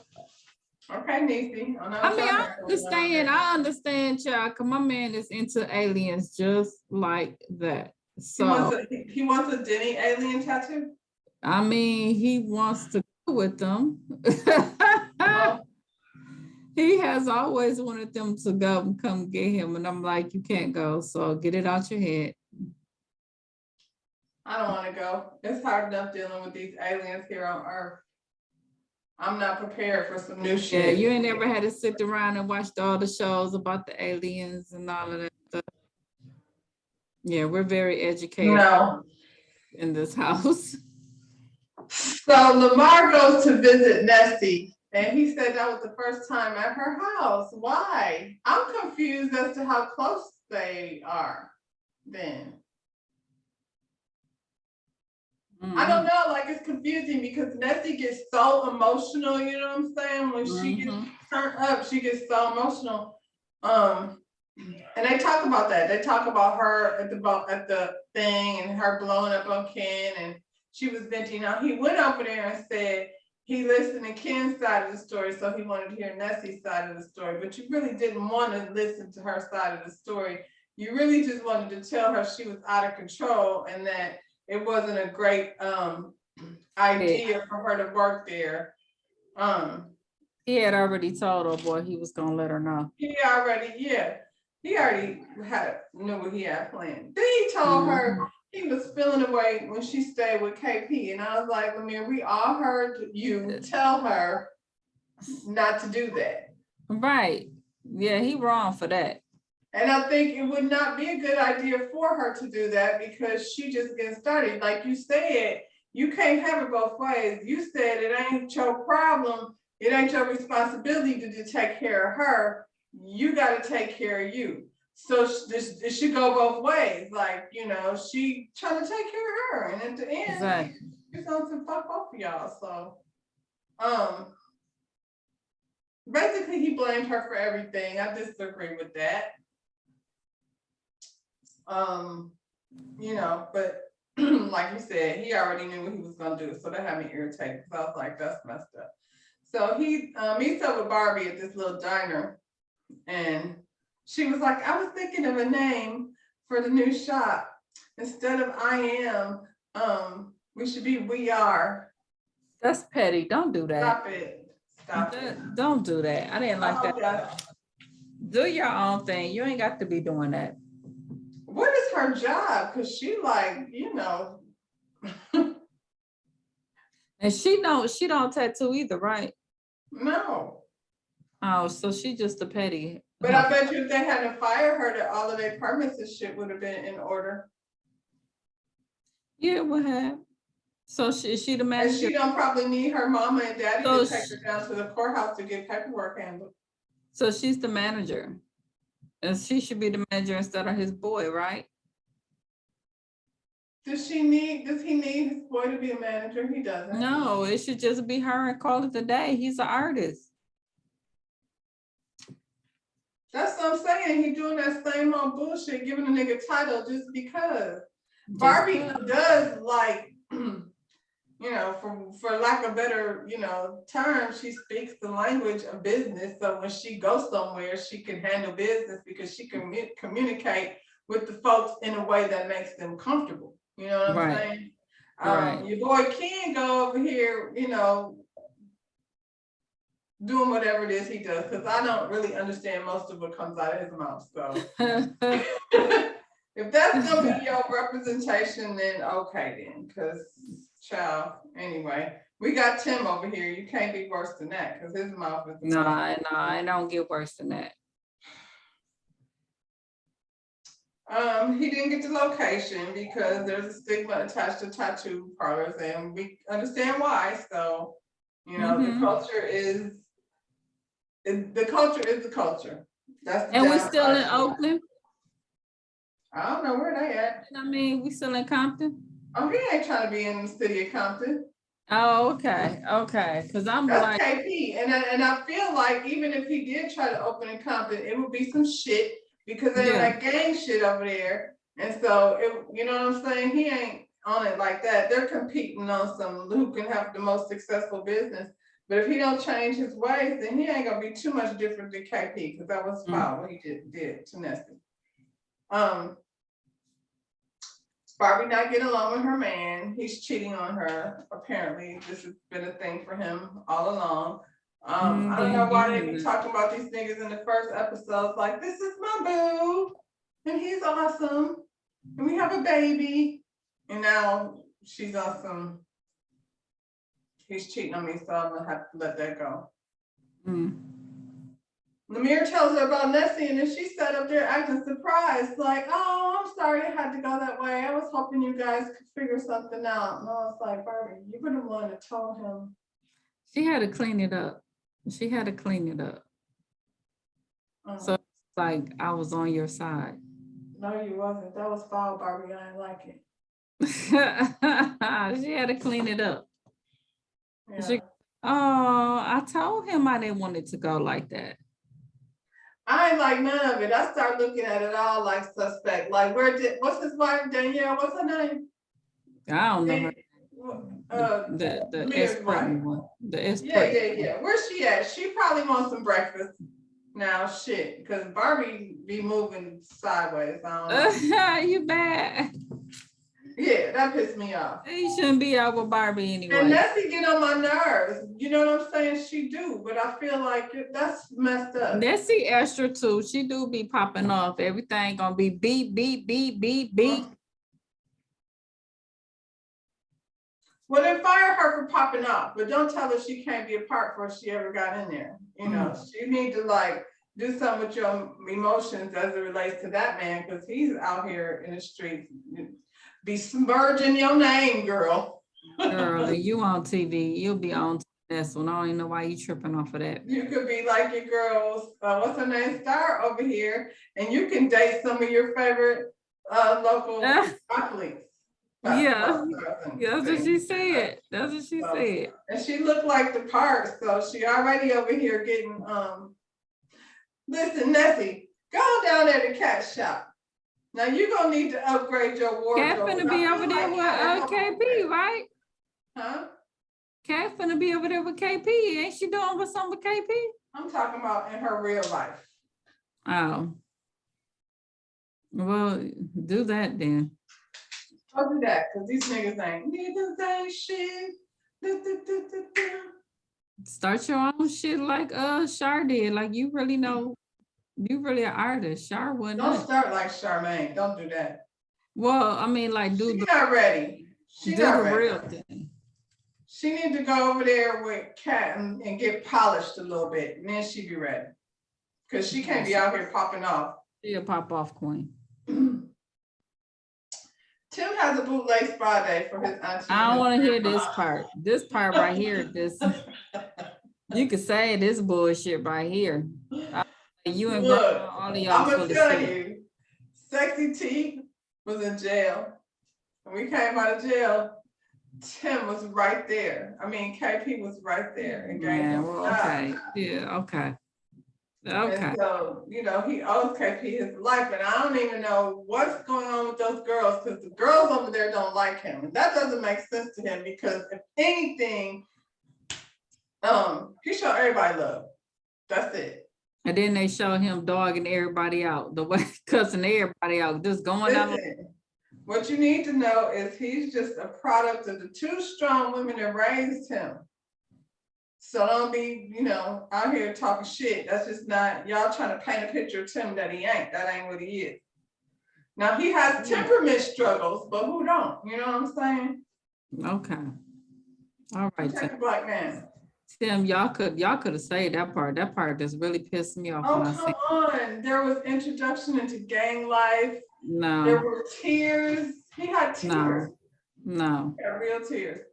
Okay, Niecy. I understand, child, because my man is into aliens just like that. So he wants a Denny alien tattoo. I mean, he wants to go with them. He has always wanted them to go and come get him, and I'm like, you can't go, so get it out your head. I don't want to go. It's hard enough dealing with these aliens here on Earth. I'm not prepared for some new shit. Yeah, you ain't never had to sit around and watch all the shows about the aliens and all of that stuff. Yeah, we're very educated in this house. So Lamar goes to visit Nessie, and he said that was the first time at her house. Why? I'm confused as to how close they are. then. I don't Mhm. know, like it's confusing because Nessie gets so emotional, you know what I'm saying? When she gets Mhm. turned up, she gets so emotional. And they talk about that. They talk about her at the thing and her blowing up on Ken, and she was venting. Now he went over there and said he listened to Ken's side of the story, so he wanted to hear Nessie's side of the story. But you really didn't want to listen to her side of the story. You really just wanted to tell her she was out of control and that it wasn't a great idea for her to work there. He had already told her boy he was gonna let her know. He already knew what he had planned. Then he told her he was feeling away when she stayed with KP. And I was like, Lemire, we all heard you tell her not to do that. Right. Yeah, he wrong for that. And I think it would not be a good idea for her to do that because she just getting started. Like you said, you can't have it both ways. You said it ain't your problem. It ain't your responsibility to take care of her. You got to take care of you. So it should go both ways. Like, you know, she trying to take care of her. And at the end, Exactly. she's going to fuck both of y'all. So, basically he blamed her for everything. I disagree with that. You know, but like you said, he already knew what he was gonna do, so that had me irritated because I was like, that's messed up. So he meets up with Barbie at this little diner, and she was like, I was thinking of a name for the new shop. Instead of I am, we should be we are. That's petty. Don't do that. Stop it. Stop it. Don't do that. I didn't like that. Yeah. Do your own thing. You ain't got to be doing that. What is her job? Because she like, you know. And she don't tattoo either, right? No. Oh, so she just a petty. But I bet you if they hadn't fired her, that all of their permits and shit would have been in order. Yeah, what have. So she the And manager. she don't probably need her mama and daddy So to take her down to the courthouse to get paperwork handled. So she's the manager. And she should be the manager instead of his boy, right? Does he need his boy to be a manager? He doesn't. No, it should just be her and call it a day. He's an artist. That's what I'm saying. He doing that same old bullshit, giving a nigga title just because. Barbie does like, you know, for lack of better, you know, term, she speaks the language of business. So when she goes somewhere, she can handle business because she can communicate with the folks in a way that makes them comfortable. You know what I'm saying? Right. Your boy can go over here, you know, doing whatever it is he does, because I don't really understand most of what comes out of his mouth. So if that's gonna be your representation, then okay then, because child, anyway, we got Tim over here. You can't be worse than that because his mouth is No, I don't get worse than that. He didn't get the location because there's a stigma attached to tattoo parlors, and we understand why. So, you know, the culture is the culture. That's and we're still in Oakland. I don't know where they at. I mean, we still in Compton. Oh, he ain't trying to be in the city of Compton. Oh, okay, okay. Because I'm That's like KP, and I feel like even if he did try to open in Compton, it would be some shit because they that gang shit over there, and so it, you know what I'm saying? He ain't on it like that. They're competing on some who can have the most successful business. But if he don't change his ways, then he ain't gonna be too much different than KP because that was foul what he did to Nessie. Barbie not getting along with her man. He's cheating on her. Apparently, this has been a thing for him all along. I don't know why they be talking about these niggas in the first episodes. Like, this is my boo, and he's awesome, and we have a baby. And now she's awesome. He's cheating on me, so I'm gonna have to let that go. Lemire tells her about Nessie, and then she sat up there acting surprised, like, oh, I'm sorry it had to go that way. I was hoping you guys could figure something out. And I was like, Barbie, you were the one that told him. She had to clean it up. She had to clean it up. So it's like I was on your side. No, you wasn't. That was foul, Barbie. I ain't like it. She had to clean it up. Yeah. Oh, I told him I didn't want it to go like that. I ain't like none of it. I started looking at it all like suspect. Like, what's his wife, Danielle? What's her name? I don't know her. The Leah's ex-pregnant wife. one. The ex Yeah. Where's she at? She probably wants some breakfast. Now, shit, because Barbie be moving sideways. I don't know. You bad. Yeah, that pissed me off. You shouldn't be out with Barbie And anyway. Nessie get on my nerves. You know what I'm saying? She do, but I feel like that's messed up. Nessie extra too. She do be popping off. Everything gonna be beep, beep, beep, beep, beep. Well, then fire her for popping off, but don't tell her she can't be a part before she ever got in there. You know, she need to like do something with your emotions as it relates to that man, because he's out here in the streets, besmirching your name, girl. Girl, you on TV. You'll be on this one. I don't even know why you tripping off of that. You could be like your girls, what's her name, Star over here, and you can date some of your favorite local athletes. Yeah, that's what she said. That's what she said. And she looked like the part, so she already over here getting listen, Nessie, go down there to Cat Shop. Now you're gonna need to upgrade your wardrobe. Cat finna be over there with KP, right? Huh? Cat finna be over there with KP. Ain't she doing with something with KP? I'm talking about in her real life. Oh. Well, do that then. I'll do that, because these niggas ain't shit. Start your own shit like Shar did. Like you really know, you really an artist. Shar wouldn't. Don't start like Charmaine. Don't do that. Well, I mean, like She's not ready. She's do not the ready. real thing. She need to go over there with Kat and get polished a little bit, and then she be ready. Because she can't be out here popping off. She a pop off queen. Tim has a bootleg spa day for his auntie. I don't want to hear this part. This part right here, this you could say this bullshit right here. You and Look, all of y'all. I'm gonna tell you, Sexy T was in jail. When we came out of jail, Tim was right there. I mean, KP was right there. And okay. Yeah, okay. Okay. And so, you know, he owes KP his life, and I don't even know what's going on with those girls, because the girls over there don't like him. And that doesn't make sense to him, because if anything, he showed everybody love. That's it. And then they show him dogging everybody out, the way cussing everybody out, just going down. What you need to know is he's just a product of the two strong women that raised him. So don't be, you know, out here talking shit. That's just not, y'all trying to paint a picture of Tim that he ain't. That ain't what he is. Now he has temperament struggles, but who don't? You know what I'm saying? Okay. All right. Take a black man. Tim, y'all could have said that part. That part just really pissed me off. Oh, come on. There was introduction into gang life. No. There were tears. He had tears. No. He had real tears.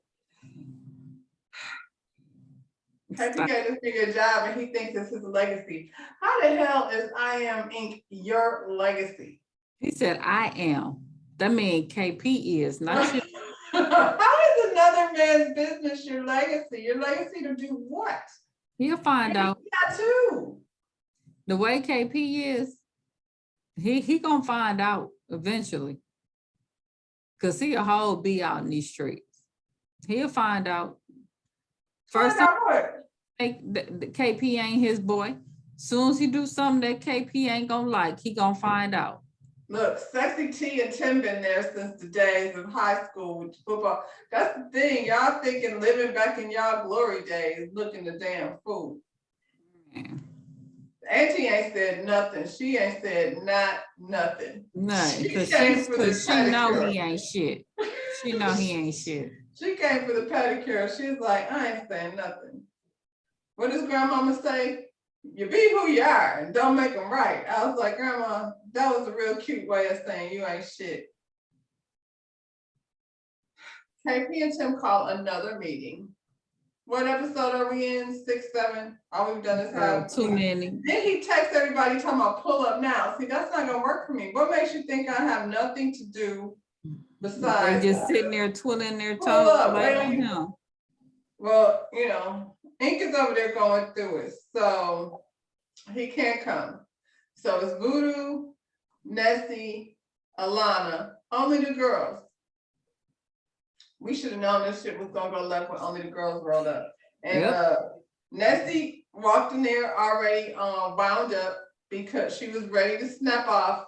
KP got this nigga a job and he thinks it's his legacy. How the hell is I Am Inc. your legacy? He said, I am. That means KP is, not you. How is another man's business your legacy? Your legacy to do what? He'll find out. Yeah, too. The way KP is, he gonna find out eventually. Cause he a whole be out in these streets. He'll find out. First time, the KP ain't his boy. Soon as he do something that KP ain't gonna like, he gonna find out. Look, Sexy T and Tim been there since the days of high school with football. That's the thing. Y'all thinking living back in y'all glory days, looking the damn fool. Man. Auntie ain't said nothing. She ain't said nothing. No, because she know he ain't shit. She know he ain't shit. She came for the pedicure. She's like, I ain't saying nothing. What does grandmama say? You be who you are and don't make them right. I was like, Grandma, that was a real cute way of saying you ain't shit. KP and Tim call another meeting. What episode are we in? 6, 7? All we've done is have Too many. Then he texts everybody talking about pull up now. See, that's not gonna work for me. What makes you think I have nothing to do They besides just sitting there twiddling their pull toes up? like, Wait on you. no. Well, you know, Ink is over there going through it, so he can't come. So it's Voodoo, Nessie, Alana, only the girls. We should have known this shit was gonna go left when only the girls rolled up. And Nessie walked in there already wound up because she was ready to snap off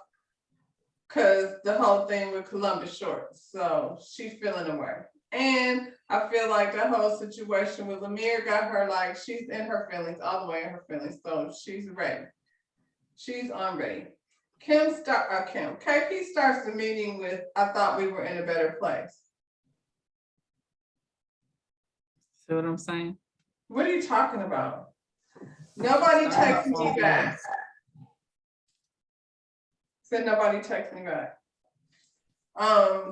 because the whole thing with Columbus short. So she's feeling away. And I feel like the whole situation with Lemire got her like she's in her feelings, all the way in her feelings. So she's ready. She's on ready. KP starts the meeting with, I thought we were in a better place. See what I'm saying? What are you talking about? Nobody texted me back. Said nobody texted me back.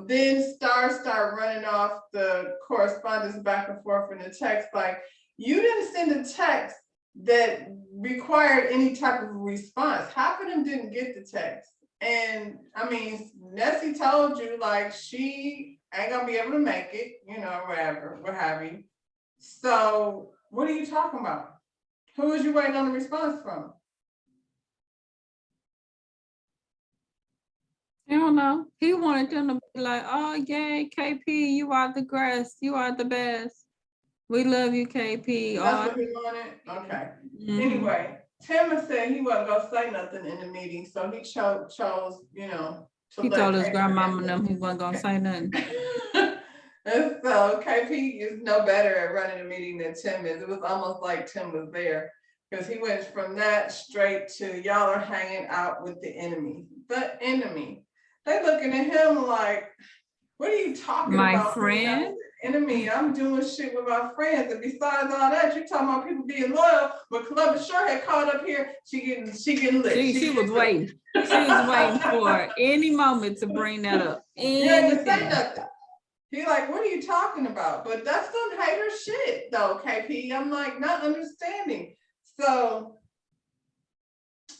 Then Star started running off the correspondence back and forth in the text, like, you didn't send a text that required any type of response. Half of them didn't get the text. And I mean, Nessie told you like she ain't gonna be able to make it, you know, whatever, what have you. So what are you talking about? Who was you waiting on the response from? I don't know. He wanted them to be like, oh, yay, KP, you are the grass. You are the best. We love you, KP. That's what he wanted? Okay. Anyway, Tim said he wasn't gonna say nothing in the meeting, so he chose, you know, to he let told his KP grandmama and them he wasn't gonna say nothing. And so KP is no better at running a meeting than Tim is. It was almost like Tim was there because he went from that straight to y'all are hanging out with the enemy. The enemy. They looking at him like, what are you talking My about? friend? Enemy, I'm doing shit with my friends. And besides all that, you're talking about people being loyal. When Columbus Short had caught up here, she getting lit. She was waiting. She was waiting for any moment to bring that up. You ain't even say nothing. He like, what are you talking about? But that's some hater shit though, KP. I'm like, not understanding. So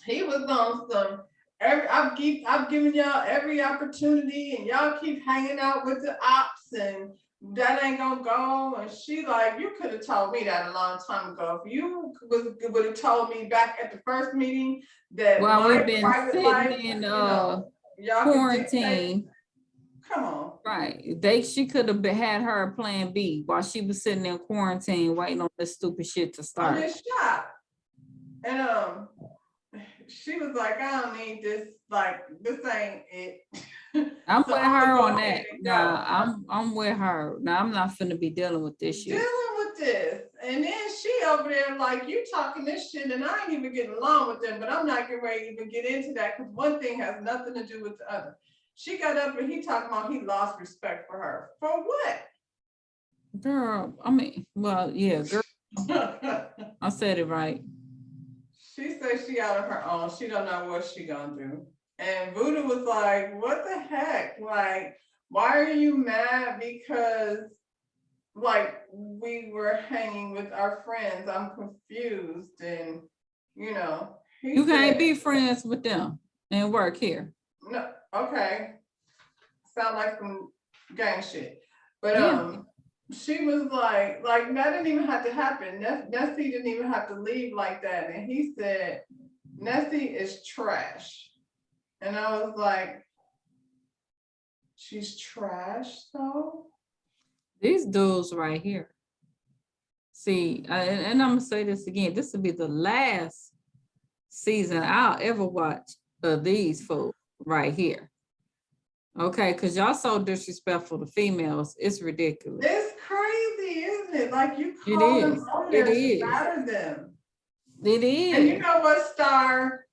he was on some, I've given y'all every opportunity and y'all keep hanging out with the ops and that ain't gonna go. And she like, you could have told me that a long time ago. If you would have told me back at the first meeting that well, we've been sitting life, in y'all quarantine. Come on. Right. She could have had her plan B while she was sitting in quarantine waiting on this stupid shit to start. On this shop. And she was like, I don't need this, like this ain't it. I'm So with her on that. ahead and go. Nah, I'm with her. Now I'm not finna be dealing with this shit. Dealing with this. And then she over there like, you talking this shit and I ain't even getting along with them, but I'm not getting ready to even get into that because one thing has nothing to do with the other. She got up and he talking about he lost respect for her. For what? Girl, I mean, well, yeah, girl. I said it right. She said she out of her own. She don't know what she gonna do. And Voodoo was like, what the heck? Like, why are you mad? Because like we were hanging with our friends. I'm confused. And you know, you can't be friends with them and work here. No, okay. Sound like some gang shit. But she was like that didn't even have to happen. Nessie didn't even have to leave like that. And he said, Nessie is trash. And I was like, she's trash though? These dudes right here. See, and I'm gonna say this again, this will be the last season I'll ever watch of these folks right here. Okay, because y'all so disrespectful to females, it's ridiculous. It's crazy, isn't it? Like you call them on there to batter them. It is. And you know what, Star?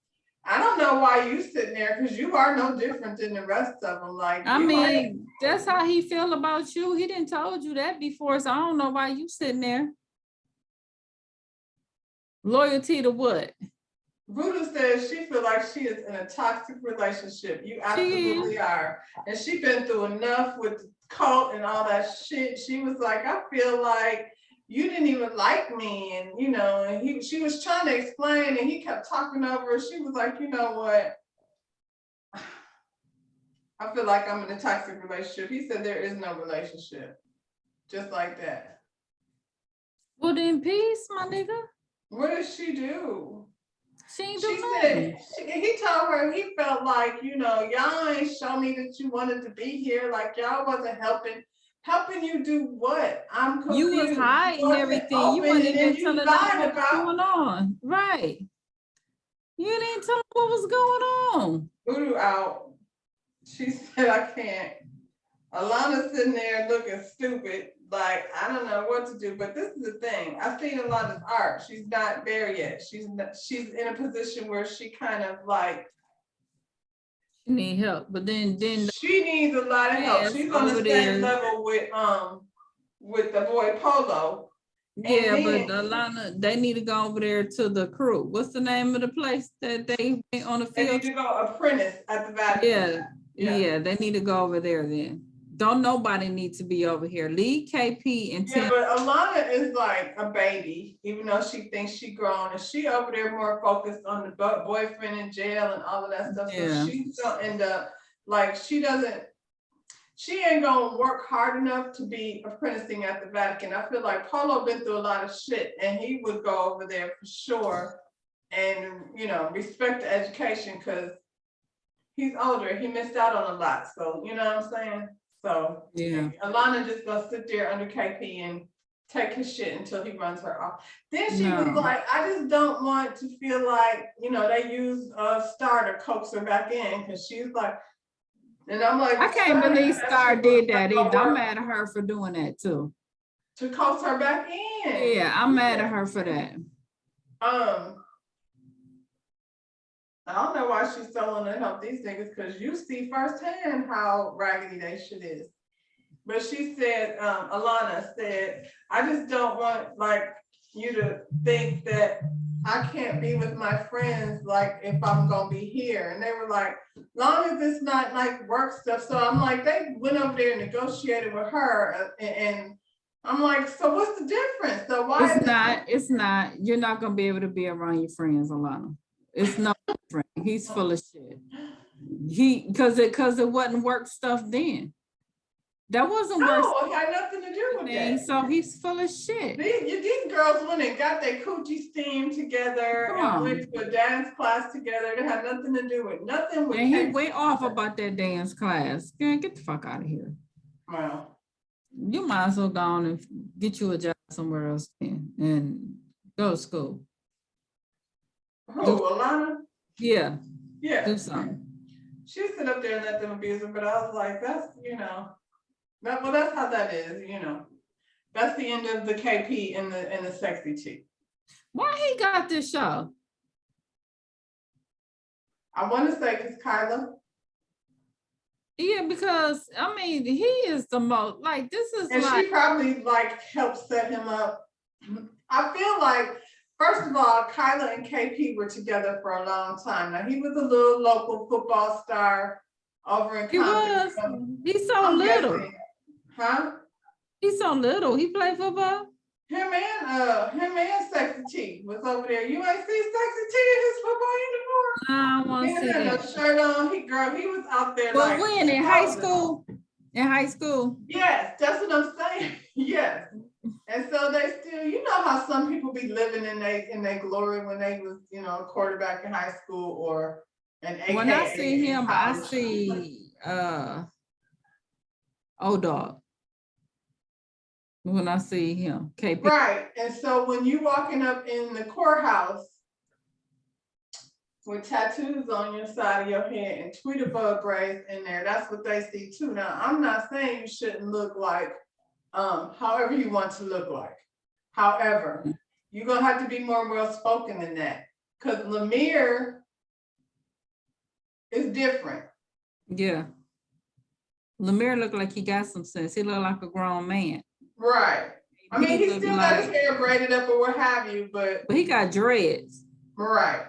I don't know why you sitting there because you are no different than the rest of them. Like I mean, that's how he feel about you. He didn't told you that before, so I don't know why you sitting there. Loyalty to what? Voodoo says she feel like she is in a toxic relationship. You absolutely are. And she been through enough with the cult and all that shit. She was like, I feel like you didn't even like me, and you know, and she was trying to explain, and he kept talking over her. She was like, you know what? I feel like I'm in a toxic relationship. He said there is no relationship, just like that. Well, then peace, my nigga. What did she do? She ain't She do said nothing. he told her he felt like, you know, y'all ain't show me that you wanted to be here, like y'all wasn't helping you do what? I'm confused. You was You hiding wasn't everything. You open, wasn't and then even you telling them lied what was about going on. Right. You didn't tell them what was going on. voodoo out. She said, I can't. Alana's sitting there looking stupid, like I don't know what to do. But this is the thing. I've seen Alana's art. She's not there yet. She's in a position where she kind of like She need help. But then she needs a lot of help. Yes, She's on the over same there. level with the boy Polo. Yeah, And but then Alana, they need to go over there to the crew. What's the name of the place that they went on the they field? need to go apprentice at the Vatican. Yeah, they need to go over there then. Don't nobody need to be over here. Leave KP and Yeah, Tim. but Alana is like a baby, even though she thinks she grown, and she over there more focused on the boyfriend in jail and all of that stuff. So Yeah. she's gonna end up like she ain't gonna work hard enough to be apprenticing at the Vatican. I feel like Polo been through a lot of shit, and he would go over there for sure, and you know, respect the education because he's older. He missed out on a lot. So you know what I'm saying? So Yeah. Alana just gonna sit there under KP and take his shit until he runs her off. Then she was No. like, I just don't want to feel like, you know, they use Star to coax her back in because she's like, and I'm like, I can't believe Star did that either. I'm either. mad at her for doing that too. To coax her back in. Yeah, I'm mad at her for that. I don't know why she's so willing to help these niggas because you see firsthand how raggedy they shit is. But she said, Alana said, I just don't want like you to think that I can't be with my friends like if I'm gonna be here. And they were like, long as it's not like work stuff. So I'm like, they went over there and negotiated with her, and I'm like, so what's the difference? So why It's not. You're not gonna be able to be around your friends, Alana. It's no different. He's full of shit. Because it wasn't work stuff then. That wasn't work. No, it had nothing to do with that. So he's full of shit. These girls went and got their coochie steam together and went to a dance class together. It had nothing to do with nothing with. And he went off about that dance class. Man, get the fuck out of here. Wow. You might as well go on and get you a job somewhere else then and go to school. Who, Alana? Yeah. Yeah. Do something. She sit up there and let them abuse her, but I was like, that's, you know, that's how that is, you know. That's the end of the KP and the sexy chick. Why he got this show? I want to say because Kyla. Yeah, because I mean, he is the most like this is and like she probably like helped set him up. I feel like, first of all, Kyla and KP were together for a long time. Now he was a little local football star over in Compton. He's so little. Guessing. Huh? He's so little. He played football. Him and Sexy T was over there. You ain't see Sexy T in his football uniform? Nah, I want to see He had no that. shirt on. He was out there. But like when in high school? In high school? Yes, that's what I'm saying. Yes. And so they still, you know how some people be living in their glory when they was, you know, a quarterback in high school or an AKA. When I see him, I see O-Dog. When I see him, KP. Right. And so when you walking up in the courthouse with tattoos on your side of your head and Tweety bug braids in there, that's what they see too. Now, I'm not saying you shouldn't look like however you want to look like. However, you're gonna have to be more well-spoken than that. Because Lemire is different. Yeah. Lemire looked like he got some sense. He looked like a grown man. Right. I mean, he still got his hair braided up or what have you, but he got dreads. Right.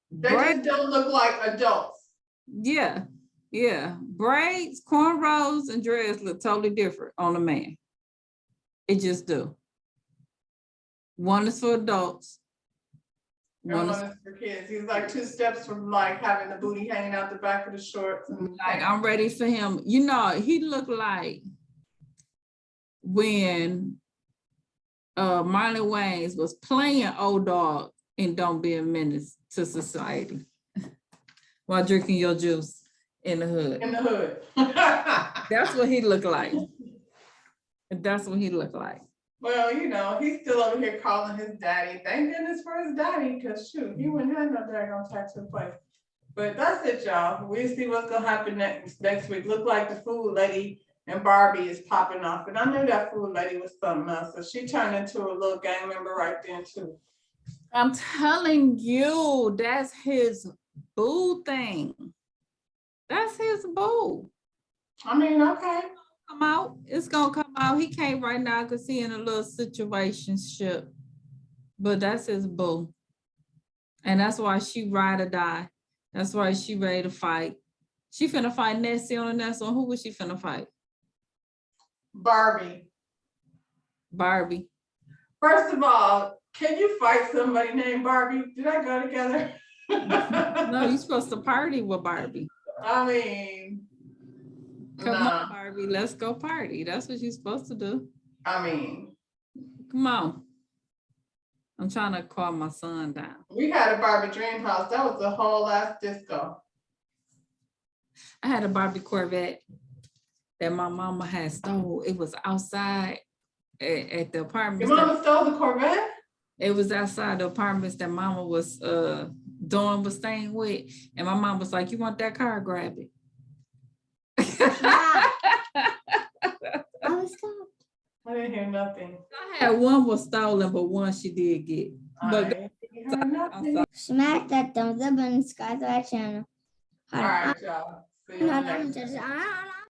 They just don't look like adults. Yeah. Yeah. Braids, cornrows, and dreads look totally different on a man. It just do. One is for adults. And One one is is for kids. He's like 2 steps from like having the booty hanging out the back of the shorts. And like, I'm ready for him. You know, he looked like when Marlon Wayans was playing old dog in Don't Be a Menace to Society while drinking your juice in the hood. in the hood. That's what he looked like. That's what he looked like. Well, you know, he's still over here calling his daddy. Thank goodness for his daddy, because shoot, he wouldn't have no daggone tattoo place. But that's it, y'all. We'll see what's gonna happen next week. Look like the food lady and Barbie is popping off. And I knew that food lady was something else. So she turned into a little gang member right then too. I'm telling you, that's his boo thing. That's his boo. I mean, okay. Come out. It's gonna come out. He can't right now because he in a little situationship. But that's his boo. And that's why she ride or die. That's why she ready to fight. She finna fight Nessie on the next one. Who was she finna fight? Barbie. Barbie. First of all, can you fight somebody named Barbie? Did I go together? No, you're supposed to party with Barbie. I mean, Come nah. on, Barbie, let's go party. That's what you're supposed to do. I mean, Come on. I'm trying to calm my son down. we had a Barbie dream house. That was the whole last disco. I had a Barbie Corvette that my mama had stole. It was outside at the apartments. Your mama stole the Corvette? It was outside the apartments that mama was Dawn was staying with. And my mom was like, you want that car? Grab it. I was stopped. I didn't hear nothing. I had one was stolen, but one she did get. But I didn't hear nothing. Smash that thumbs up and subscribe to our channel. All right, y'all. See you No, next no, time. I don't